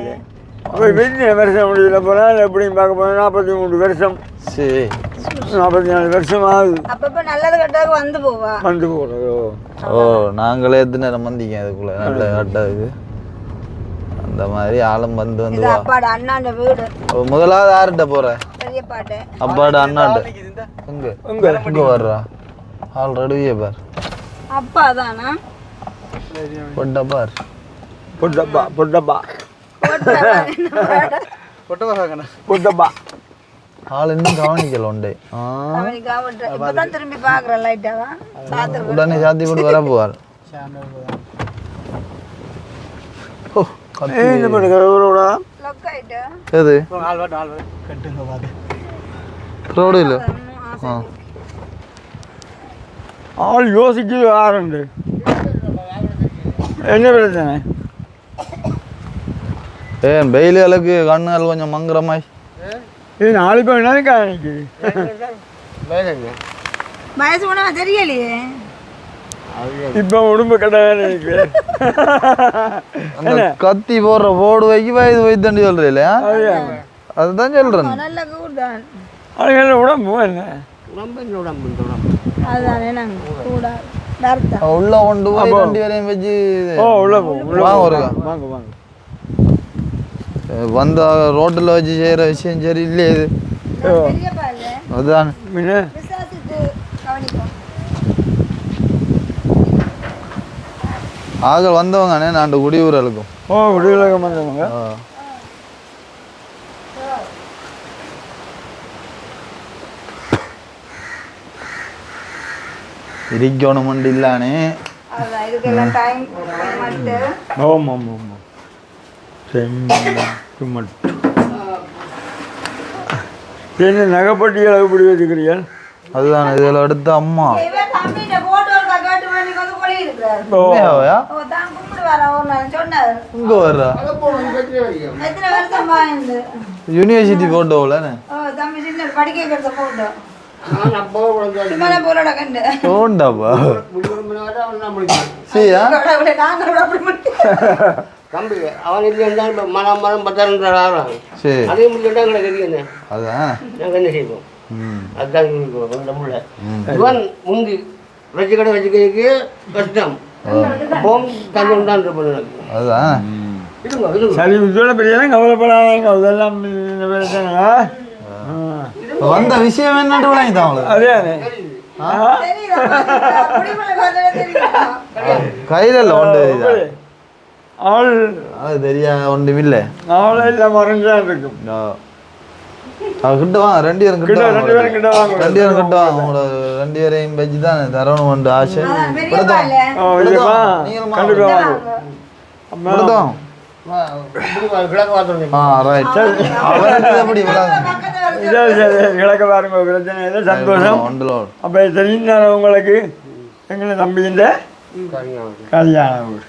அப்போ பெரிய வருஷம் முடியல போனால் எப்படியும் பார்க்க போனால் 43 வருஷம், 44 வருஷம் ஆகுது. வந்து போகிறதோ. நாங்களே எத்தனை நேரம் வந்தீங்க அதுக்குள்ள நல்ல கட்டதுக்கு அந்த மாதிரி ஆளும் வந்து முதலாவது யார்கிட்ட போற? அப்பாட அண்ணாட்ட. எங்க வர்றா ஆல்ரெடி பார் பொட்டப்பா ஆள் இன்னும் கவனிக்கல உண்டே. திரும்பி பாக்குறேன் லைட்டா உடனே சாத்தி போட்டு வர போவார். எது ரோடு இல்லை ஆள் யோசிக்க ஆரண்டு என்ன பிரச்சனை? ஏன் வெயில் அளவுக்கு கண்ணுகள் கொஞ்சம் மங்குறமாய் இது 4 பேர் என்ன காணிக்கு வயசு உணவா தெரியலையே. இப்போ உடம்பு கிடையாது. கத்தி போடுற போடு வைக்கி வயது வைத்தண்டி சொல்ற இல்லையா? அதுதான் சொல்றேன். நல்ல கூடான் அது உடம்பு என்ன உள்ள கொண்டு போய் வண்டி வரையும் வச்சு வாங்க வந்த ரோட்டில் வச்சு செய்கிற விஷயம் சரி இல்லையே இது. அதுதான் ஆக வந்தவங்க நான் குடியூரலுக்கும் குடியூரலுக்கும் வந்தவங்க. இருக்கணும் மண்டு இல்லானே. என்ன நகைப்பட்டியல் எப்படி வச்சுக்கிறீங்க? அதுதான் இதில் அடுத்த அம்மா இங்க வர்றா யூனிவர்சிட்டி போட்டோவில் சும்மா போலோட கண்டு தோண்டாப்பா சரியா நாங்களோட அப்படி மட்டும் தம்பி அவன் இல்லைன்னா மரம் 10,000 ஆகிறாங்க. சரி அதே முடிச்சுட்டா எங்களுக்கு தெரியும். அதான் நாங்கள் என்ன செய்வோம்? அதுதான் இந்த முள்ள இவன் முந்தி வச்சு கடை வச்சுக்கிறதுக்கு கஷ்டம். அப்போ தண்ணி உண்டான் இருப்பேன். அதுதான் இருங்க சரி உங்களோட பெரியலாம் கவலைப்படாதீங்க அதெல்லாம் இந்த பிரச்சனை இப்ப வந்த விஷயம் என்னட்டு விளங்கிதான் அவங்களுக்கு அதே கையில இல்ல ஒன்று அவள் அது தெரியா ஒன்றும் இல்லை அவளை இல்லை மறைஞ்சான் இருக்கும் அவ கிட்ட வாங்க 2 பேரும் கிட்ட வாங்க 2 பேரும் கிட்ட வாங்க 2 பேரும் கிட்ட வாங்க உங்களோட 2 பேரையும் வச்சு தான் தரணும் உண்டு ஆசை இல்லைப்பா நீங்களும் கண்டிப்பாக வாங்க கொடுத்தோம் கிழக்கு பார்த்தோம். ரைட் அவருக்கு எப்படி விளங்க கிழக்க பாருங்க பிரச்சனை இல்லை சந்தோஷம் ஒன்றுல அப்போ தெரிஞ்ச உங்களுக்கு எங்களை தம்பின்ற கல்யாணம்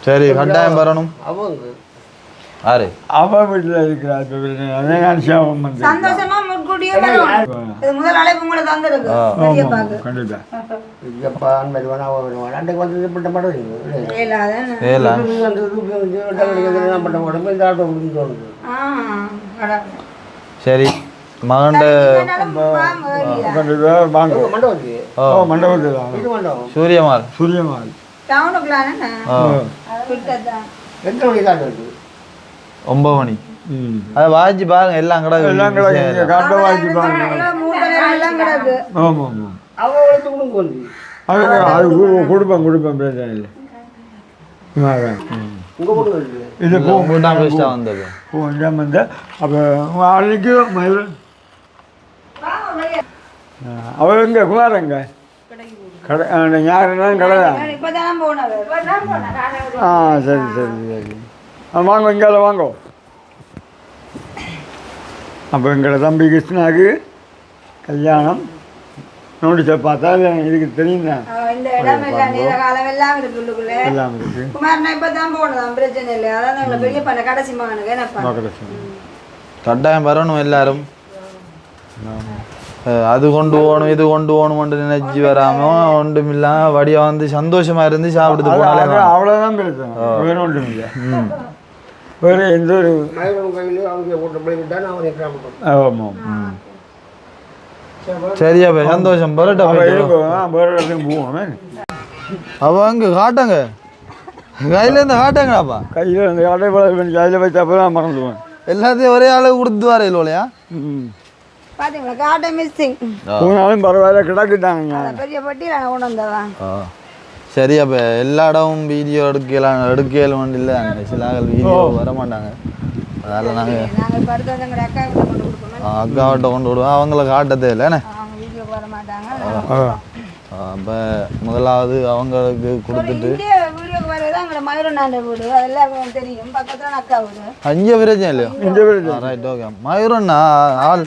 சரி கட்டாயம் வரணும் அவங்க ஆறு அவ வீட்டில் இருக்கிறார் இப்போ பிரச்சனை அதே நினச்சாவும் வந்து சந்தோஷமா முன்கூட்டியே வருவோம். இது முதல் அழைப்பு உங்களை தந்துருக்கு பெரியப்பாக்கு. கண்டிப்பாக ஐயப்பா அன்பது வேணா வருவான். அன்றைக்கு வந்து இப்பட்ட படம் இயலாதன்னு. ஏலா பட்ட உடம்பு இந்த ஆட்டோ முடிஞ்சு தோணுது. கடவுளே. சரி மகண்ட என்னாலும் வாங்க இல்லையா? கண்டிப்பாக வாங்க மண்டபத்துக்கு ஓ மண்டபத்தில் வாங்க இது மண்டபம் சூரியமால் சூரியமால் டவுனுக்குள்ளானே ஓ அது விட்டதான். எத்தனை மணிக்கு காட்டு வருது? 9 மணி அதை வாஜி பாருங்க எல்லாம் எல்லாம் கிடக்கு கிடக்கு காட்ட வாங்கி பாருங்க மூட்டை நேரம் எல்லாம் கிடக்கு. ஆமாம் ஆமாம் அவங்க வளர்த்து கொடுங்க வந்து அது கொடுப்பேன் பிரச்சனை இல்லை உங்கள் போட்டு வருது. இது போ மூட்டாம் பேஸ்டா வந்தது போஞ்சாம் வந்து அப்போ அன்னைக்கு மயில் அவள் எங்கே குமாரங்க கடை ஞாயிறுனா கடை தான் இப்பதான் போனவர். ஆ சரி சரி சரி வாங்க இங்கால வாங்க அப்போ எங்களை தம்பி கிருஷ்ணாவுக்கு கல்யாணம் நோட்டீஸை பார்த்தா இதுக்கு தெரியும் தான் இந்த இடம் எல்லாம் நேர காலம் எல்லாம் இருக்கு உள்ளுக்குள்ள. எல்லாம் இருக்கு குமாரனா இப்பதான் போனதான் பிரச்சனை இல்லை. அதான் எங்களை பெரிய பண்ண கடைசி மகனுக்கு என்னப்பா. கட்டாயம் வரணும் எல்லாரும் அது கொண்டு போகணும் இது கொண்டு போகணும்னு நினைச்சு வராம ஒன்றும் இல்லாம வடியா வந்து சந்தோஷமா இருந்து சாப்பிடுறது போனாலே அவ்வளோதான் பிரச்சனை வேற ஒன்றும் இல்லை வேறு எந்த ஒரு மயிலும் கையில் அவங்க போட்டு போய்விட்டால் நான் அவனை கிராமம் ஆமாம் சரியா பே சந்தோஷம் பரட்டா வேறு இடத்துக்கு போவோம் அவ அங்க காட்டுங்க கையில இருந்து காட்டுங்கடாப்பா கையில் அந்த கடை பண்ணி கையில் வச்சு அப்போ தான் மறந்துடுவேன் எல்லாத்தையும் ஒரே அளவு கொடுத்து வர இல்லையா ம் பாத்தீங்களா காட்டை மிஸ்ஸிங். போனாலும் பரவாயில்ல கிடக்குட்டாங்க பெரிய பட்டியல கொண்டு வந்தவா. சரி அப்போ எல்லா இடமும் வீடியோ எடுக்கலாம் இல்லை சில ஆள் வீடியோ வர மாட்டாங்க அதனால் நாங்கள் நாங்கள் இப்போ அடுத்து வந்து எங்களை அக்கா வீட்டை கொண்டு கொடுப்போம். அக்காவிட்ட கொண்டு விடுவோம் அவங்கள காட்டதே இல்லைண்ணே அவங்க வீட்டுக்கு வர மாட்டாங்க. அப்போ முதலாவது அவங்களுக்கு கொடுத்துட்டு இங்கே வீடியோக்கு வரதான் எங்களை மயூரநாண்ட வீடு. அது எல்லாருக்கும் தெரியும். பக்கத்துல அக்கா வீடு. அங்கே பிரச்சனை இல்லையோ இந்த வீடு ரைட் ஓகே மயூரண்ணா ஆள்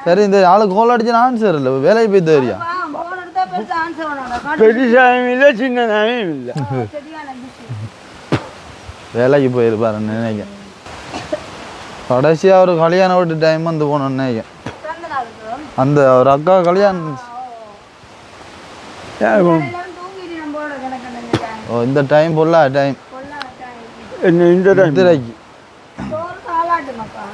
சரி இந்த ஆளு கோல் அடிச்சு ஆன்சர் இல்லை வேலைக்கு போய் தெரியா போன் எடுத்தா பெருசா ஆன்சர் பண்ணணும். பெரிய சாயம் இல்லை சின்ன சாயம் இல்லை சரியான பிஸி. வேலைக்கு போயிருப்பாருன்னு நினைக்கிறேன் கடைசியாக ஒரு கல்யாணம் விட்டு டைம் வந்து போனோன்னு நினைக்கிறேன் பிறந்த நாளுக்கு அந்த ஒரு அக்கா கல்யாணம் எல்லாரும் தூங்கிட்டு நம்மளோட கிடக்கணும். ஓ இந்த டைம் பொல்லா டைம் என்ன இந்த டைம் திரைக்கு சோறு தாளாட்டுமாப்பா.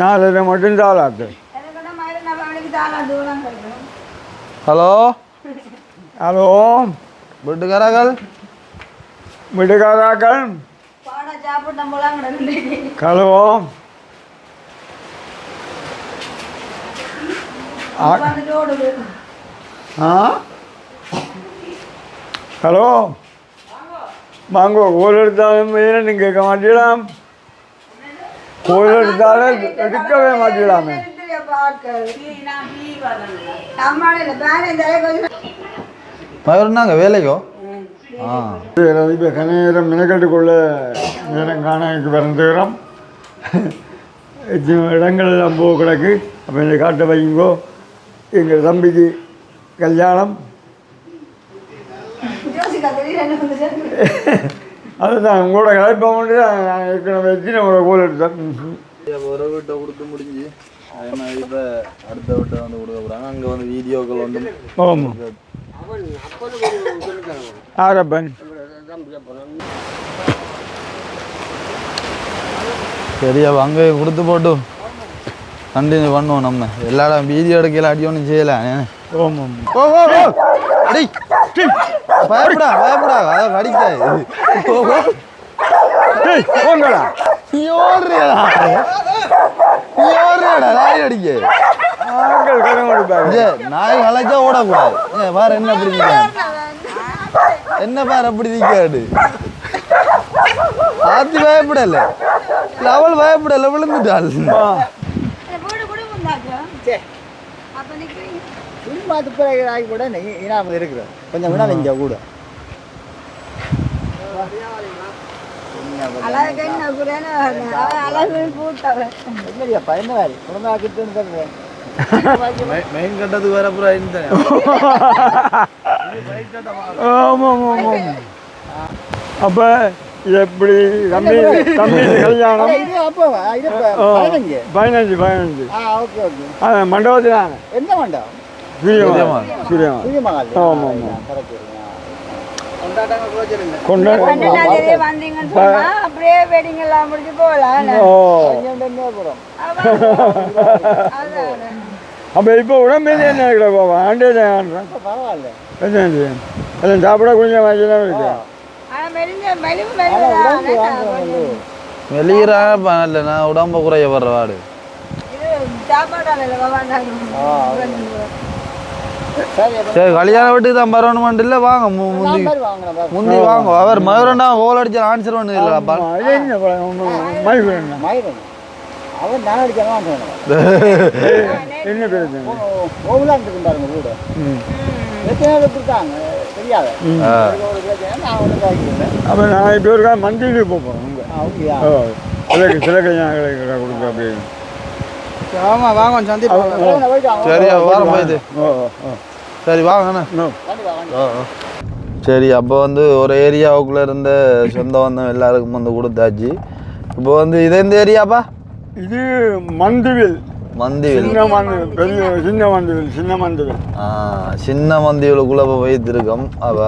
4:30 மட்டும் தாளாட்டு எனக்கிட்ட மயூரனா அவனுக்கு தாளாட்டு தான் கிடைக்கும். ஹலோ ஹலோ வீட்டுக்காரர்கள் வீட்டுக்காராக்கள் பாடா சாப்பிட்டு நம்மளாம் கிடக்கு. ஹலோ வந்துட்டு ஓடுது. ஆ ஹலோ வாங்க கோல் எடுத்தாலும் ஏன்னு கேட்க மாட்டீங்களாம் கோல் எடுத்தாலும் எடுக்கவே மாட்டீங்களாமே மயூரண்ணாங்க வேலைக்கோ ஆ இப்போ கனேரம் மெனக்கட்டுக்குள்ள நேரம் காணாக்கு பிறந்துக்கிறோம் இடங்கள் எல்லாம் போக கிடக்கு அப்போ இந்த காட்டை வைங்கோ எங்கள் தம்பிக்கு கல்யாணம் அதுதான் உங்களோட கலைப்பை மட்டும் நான் ஏற்கனவே வச்சு உங்களோட கோல் எடுத்தேன் ஒரு வீட்டை கொடுத்து முடிஞ்சு அதே மாதிரி இப்போ அடுத்த விட்டு வந்து கொடுக்க போகிறாங்க அங்கே வந்து வீடியோக்கள் வந்து ஆமாம் ஆரப்பன் சரியா அங்கே கொடுத்து போட்டு கண்டினியூ பண்ணுவோம் நம்ம எல்லா இடம் வீடியோ எடுக்கல அடி ஒன்றும் செய்யலாம் ஆமாம் ஓ ஓ ஓ அடி பயப்படா அதை கடிக்காது போங்கடா நீ ஓடுறியடா நாய் அடிக்க ஆண்கள் கடன் கொடுப்பாங்க நாய் வளைச்சா ஓடக்கூடாது பாரு என்ன அப்படி நிற்காது என்ன பாரு அப்படி நிற்காது ஆத்தி பயப்படல அவள் பயப்படல விழுந்துட்டாள் சும்மா துப்புரவு ஆகி கூட இனாமல் இருக்கிறோம் கொஞ்சம் வினா இங்கே கூட இல்லையாப்பா என்ன வேறு குழந்தை ஆக்கிட்டு தருவேன் மெயின் கட்டத்துக்கு வேற அப்புறம் ஆமாம் ஆமாம் அப்போ எப்படி தம்பி தம்பி கல்யாணம் அப்போ இது 15 ஓகே ஓகே மண்டபத்தில் என்ன வேண்டாம் சூரியமா புரியமாகாது ஆமாம் ஆமாம் கொண்டாட்டங்கள் கோச்சிருங்க வந்தீங்கன்னு சொன்னா அப்படியே வெட்டிங் எல்லாம் முடிஞ்சு போகலாம் ஓ போகிறோம் அப்போ இப்போ உடம்பேதி என்ன இருக்கிற பாப்பா ஆண்டே ஆடுறேன் பரவாயில்ல எல்லாம் சாப்பிட கொஞ்சம் வாங்கிதான் இருக்கு வெளியிறாப்பா இல்லை நான் உடம்ப குறைய வர்ற வாடு சரி கல்யாண வீட்டுக்கு தான் வரணுமான் இல்லை வாங்க முந்தி வாங்க அவர் மயூரண்டா கோல் அடிச்ச ஆன்சர் பண்ணு இல்லைப்பா அவன் நான் அடிச்சாலும் என்ன பேர் ஓவலாக இருக்கு பாருங்க வீடு பிரச்சனை கொடுத்தாங்க தெரியாது அப்போ நான் இப்போ இருக்கா மந்திரிக்கு போகிறோம் சில கல்யாணங்களை கொடுக்க அப்படின்னு ஆமாம் வாங்க சந்தி சரியா வாரம் போயிது சரி வாங்கண்ணா சரி அப்போ வந்து ஒரு ஏரியாவுக்குள்ளே இருந்த சொந்த பந்தம் எல்லாருக்கும் வந்து கொடுத்தாச்சு இப்போ வந்து இது எந்த ஏரியாப்பா இது மந்துவில் மந்திவில் சின்ன மந்துவில் சின்ன மந்திவிலுக்குள்ளே இப்போ வைத்திருக்கோம் அப்போ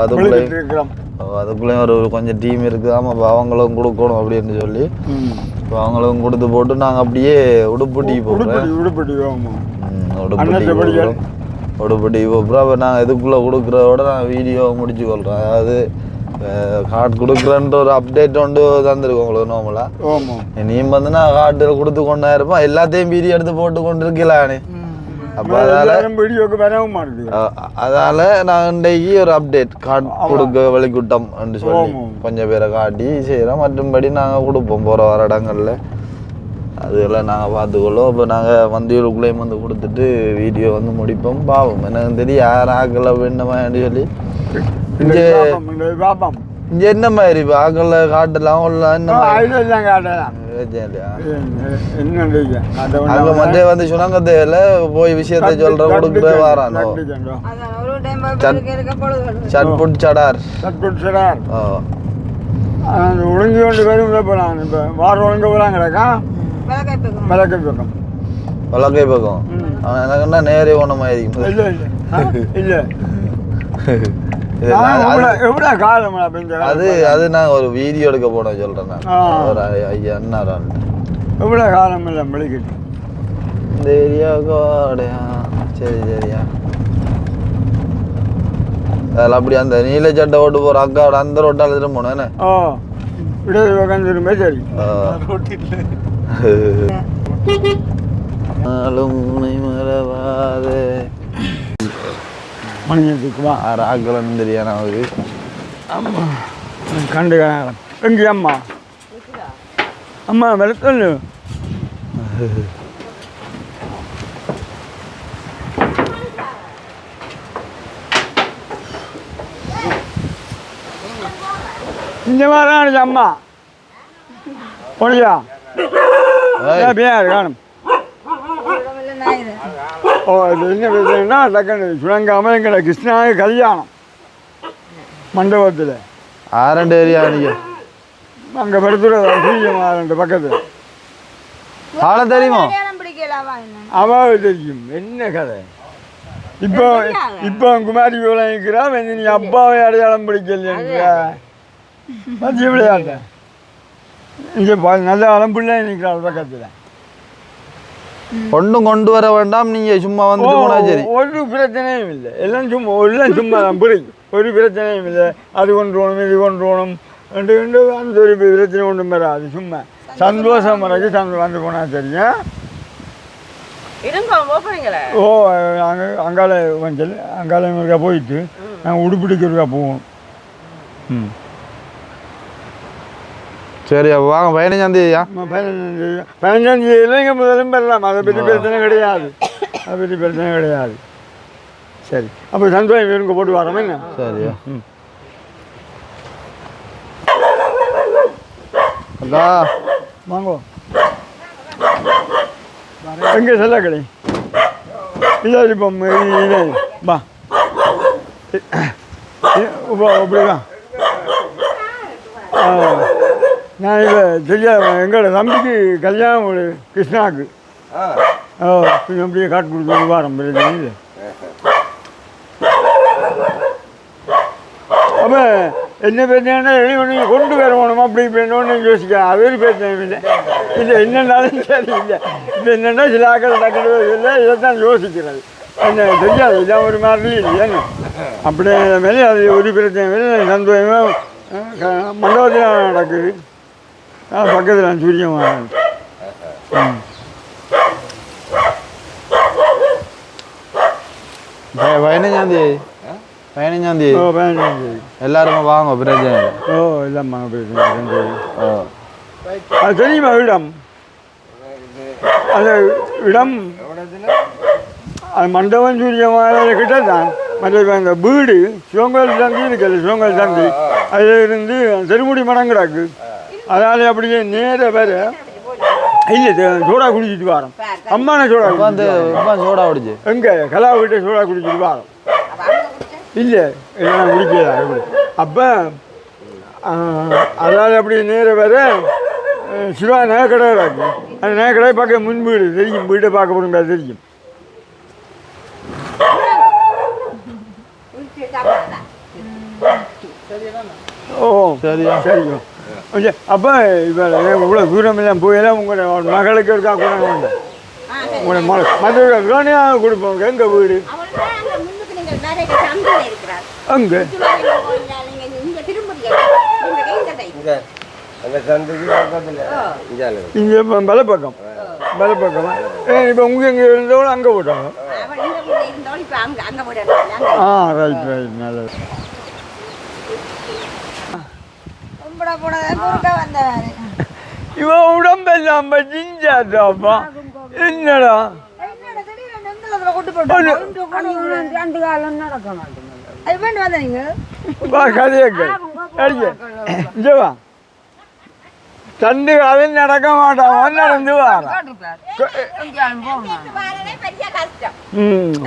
அதுக்குள்ளேயும் ஒரு கொஞ்சம் டீம் இருக்குதாம் அப்போ அவங்களும் கொடுக்கணும் அப்படின்னு சொல்லி இப்போ அவங்களும் கொடுத்து போட்டு நாங்கள் அப்படியே உடுப்பட்டி போகிறோம் உடுப்பட்டி போகிறோம் அப்போ நாங்கள் இதுக்குள்ளே கொடுக்குறதோட நான் வீடியோ முடிச்சு கொள்கிறோம் அதாவது கார்டு கொடுக்குறன்ற ஒரு அப்டேட் ஒன்று தந்துருக்கோம் உங்களுக்கு நார்மலாக நீயும் வந்து நான் கார்டு கொடுத்து கொண்டாயிருப்போம் எல்லாத்தையும் வீடியோ எடுத்து போட்டு கொண்டு இருக்கலானே அப்போ அதால நான் இன்றைக்கு ஒரு அப்டேட் கார்டு கொடுக்க வழிகுட்டம் அப்படின்னு சொல்லி கொஞ்சம் பேரை காட்டி செய்கிறோம் மற்றும்படி நாங்கள் கொடுப்போம் போகிற வர இடங்களில் அதெல்லாம் நாங்கள் பார்த்துக்கொள்ளும் இப்போ நாங்கள் மந்தியூருக்குள்ளேயும் வந்து கொடுத்துட்டு வீடியோ வந்து முடிப்போம் பாவம் எனக்கு தெரியும் யார் ஆக்கலை வேண்டுமான்னு சொல்லி இங்கே என்ன மாதிரி இப்போ ஆக்கல காட்டலாம் என்ன அங்கே மத்திய வந்து சுணங்க தேவையில்ல போய் விஷயத்தை சொல்ற கொடுக்குற வாரானோ சட்புட் சடார் ஒழுங்கு கொண்டு வரும் போகலாம் இப்போ வாரம் ஒழுங்கு போகலாம் கிடக்கா மிளகை பக்கம் வழக்கை பக்கம் எனக்குன்னா நேரே ஒன்றும் ஆயிருக்கும் இல்லை இல்லை அது நான் ஒரு வீடியோ எடுக்க போனேன் சொல்றேன் நான் ஒரு ஐயா அண்ணா எவ்வளோ காலம் இல்லை மளிக்கிட்டு இந்த ஏரியாவுக்கு சரியா அதில் அப்படி அந்த நீல சட்டை ஓட்டு போகிற அக்காவோட அந்த ரோட்டால் திரும்ப போனோம் என்ன இடது பக்கம் திரும்ப சரி மறவாது மணியத்துக்குவா ஆக்கலன்னு தெரியா நமக்கு அம்மா கண்டு காலம் எங்கே அம்மா அம்மா வெளுத்தல் இந்த மாதிரி அம்மா ஒழியா பேர் காணும் ஓ இது என்ன பிரச்சனைனா டக்குன்னு சுணங்காமல் எங்களை கிருஷ்ணாவுக்கு கல்யாணம் மண்டபத்தில் ஆரண்டு ஏரியா நீங்கள் அங்கே படுத்துற பக்கத்தில் ஆளை தெரியுமா தெரியலாமா என்ன அவாவை தெரியும் என்ன கதை இப்போ குமாரி விளையாடுறா வந்து நீ அப்பாவை அடையாளம் பிடிக்கல மத்திய விளையாட்ட இங்கே நல்ல அலம்பிள்ள நிற்கிறாள் பக்கத்தில் ஒன்றும் கொண்டு வர வேண்டாம், நீங்க சும்மா வந்துட்டு போனா சரி. ஒரு பிரச்சனையும் இல்லை, எல்லாம் சும்மா தான் புரியும். ஒரு பிரச்சனையும் இல்லை. அது கொண்டு போகணும் இது கொண்டு போகணும் அந்த ஒரு பிரச்சனை ஒன்றும் வராது. சும்மா சந்தோஷம் வரைக்கும் வந்து போனால் சரியா. ஓ அங்கால வஞ்சல் அங்கால இருக்கா போயிட்டு நாங்கள் உடுப்பிடிக்கிறதுக்கா போவோம். சரி அப்போ வாங்க 15ஆம் தேதியா? 15ஆம் தேதியில் இங்கே முதலும் பெறலாம். அதை பற்றி பிரச்சனை கிடையாது, அதை பற்றி பிரச்சனை கிடையாது. சரி அப்போ சந்தோஷம் வேணுங்க போட்டு வரோம் என்ன. சரியா. அக்கா வாங்கோ எங்கே செல்ல கடை இல்லை இப்போ இதே வா அப்படிதான். நான் இப்போ தெரியாது எங்களோட தம்பிக்கு கல்யாணம் ஒரு கிருஷ்ணாவுக்கு கொஞ்சம் அப்படியே காட்டு கொடுத்து வாரம் இல்லை. அப்போ என்ன பிரச்சனைனா ஒன்று கொண்டு வரணும் அப்படி இப்படின்னு யோசிக்க அது ஒரு பிரச்சனையும் இல்லை. இல்லை என்னென்னாலும் சரி இல்லை. இப்போ என்னென்னா சில ஆக்கள் டக்குனு இல்லை, இதைத்தான் யோசிக்கிறது. என்ன தெரியாது இதான் ஒரு மாதிரி இல்லையான்னு அப்படியே மேலே அது ஒரு பிரச்சனை மேலே சந்தோஷமாக மண்டபத்தில் நடக்குது. பக்கத்தில் சூரியன் 15ஆம் தேதி 15ஆம் தேதி. 15ஆம் தேதி எல்லாருமே வாங்க, பிரச்சனை இல்லை. எல்லாம் வாங்க பிரச்சனை. அது தெரியுமா இடம்? அந்த இடம் அது மண்டபம் சூரியமாக கிட்ட தான். மற்ற அந்த வீடு சிவங்கோயில் தந்தி இருக்குல்ல, சிவங்கோயில் தந்தி அதில் இருந்து தெருமுடி மடம் கிடக்கு. அதனால அப்படியே நேர வேற இல்லை சோடா குடிச்சிட்டு வரோம். அம்மான சோடா வந்து சோடா குடிச்சு எங்கே கலா வீட்டை சோடா குடிச்சிட்டு வரோம். இல்லை எல்லாம் குடிக்கல எப்படி. அப்போ அதனால் அப்படி நேர வேற சிவா நகைக்கடை இருக்கு. அந்த நகைக்கடை பார்க்க முன் வீடு தெரியும், வீட்டை பார்க்க போடுங்க தெரியும். ஓ சரியா சரிங்க. கொஞ்சம் அப்போ இப்போ இவ்வளோ தூரம் எல்லாம் போயெல்லாம் உங்களோட மகளுக்கு இருக்கா கூட உண்டு. உங்களோட மற்ற லோனியாக கொடுப்போம். எங்கள் வீடு அங்கே இங்கே பலப்பக்கம் இப்போ உங்கள் எங்கே இருந்தவங்களும் அங்கே போட்டாங்க. ரைட் ரைட் நல்லது. இவன் உடம்பெல்லாம் செஞ்சாதாப்பா என்னடா கதையக்கா தண்டு காலம் நடக்க மாட்டான், நடந்து வாரான்.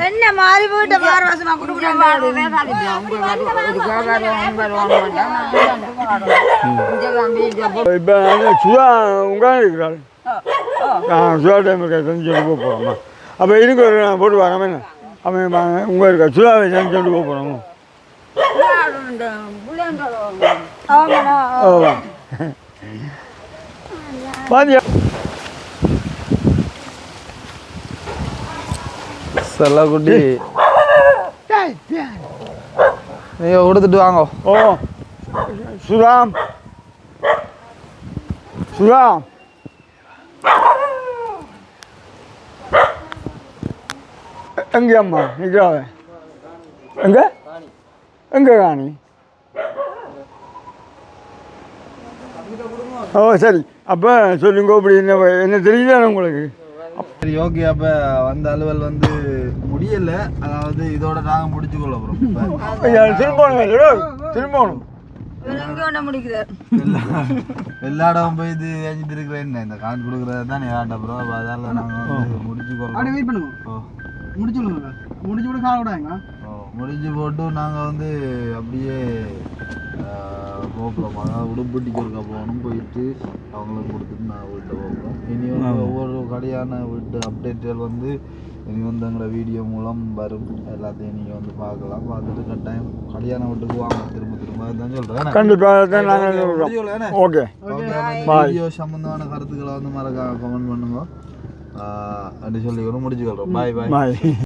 என்ன மாறி போயிட்ட இப்போ சுதா உங்க இருக்கிறாள். சுதா டைம் இருக்கா செஞ்சு போகிறோமா? அப்போ இதுக்கு ஒரு நான் போட்டு வரமே. அவன் உங்க இருக்கா சுதாவை செஞ்சு போக போகிறோமோ? பாதியா செல்லக்குட்டி நீங்க கொடுத்துட்டு வாங்க. ஓ சுதாம் சுதாம் எங்கே அம்மா நிற்கிறாவ? எங்கே எங்கே காணி? ஓ சரி அப்போ சொல்லுங்க. இப்படி என்ன தெரியுதானே உங்களுக்கு? சரி ஓகே. அப்போ வந்த அலுவல் வந்து முடியல, அதாவது இதோட நாங்கள் முடிச்சு கொள்ள போகிறோம். திரும்பணும் எல்லாரும் போய் இது ஏஞ்சிட்டு இருக்கிறேன் என்ன இந்த காசு கொடுக்குறது தான் ஏன்டா ப்ரோ. அதனால நாங்கள் வந்து முடிச்சு கொள்றோம். முடிச்சு விடுங்க, முடிச்சு விட கால விடாங்க. முடிஞ்சு போட்டு நாங்கள் வந்து அப்படியே போக்குறோம். அதாவது உடுப்பட்டிக்கு இருக்க போகணும், போயிட்டு அவங்களுக்கு கொடுத்துட்டு நான் வீட்டை போக்குறோம். இனி வந்து ஒவ்வொரு கடையான வீட்டு அப்டேட்டுகள் வந்து இனி வந்து எங்களோட வீடியோ மூலம் வரும். எல்லாத்தையும் நீங்கள் வந்து பார்க்கலாம். பார்த்துட்டு கட்டாயம் கல்யாண வீட்டுக்கு வாங்க திரும்ப திரும்ப தான் சொல்கிறேன். கண்டிப்பாக ஓகே. வீடியோ சம்பந்தமான கருத்துக்களை வந்து மறக்காம கமெண்ட் பண்ணுங்க. அப்படி சொல்லி கூட முடிச்சுக்கிறோம். பாய் பாய்.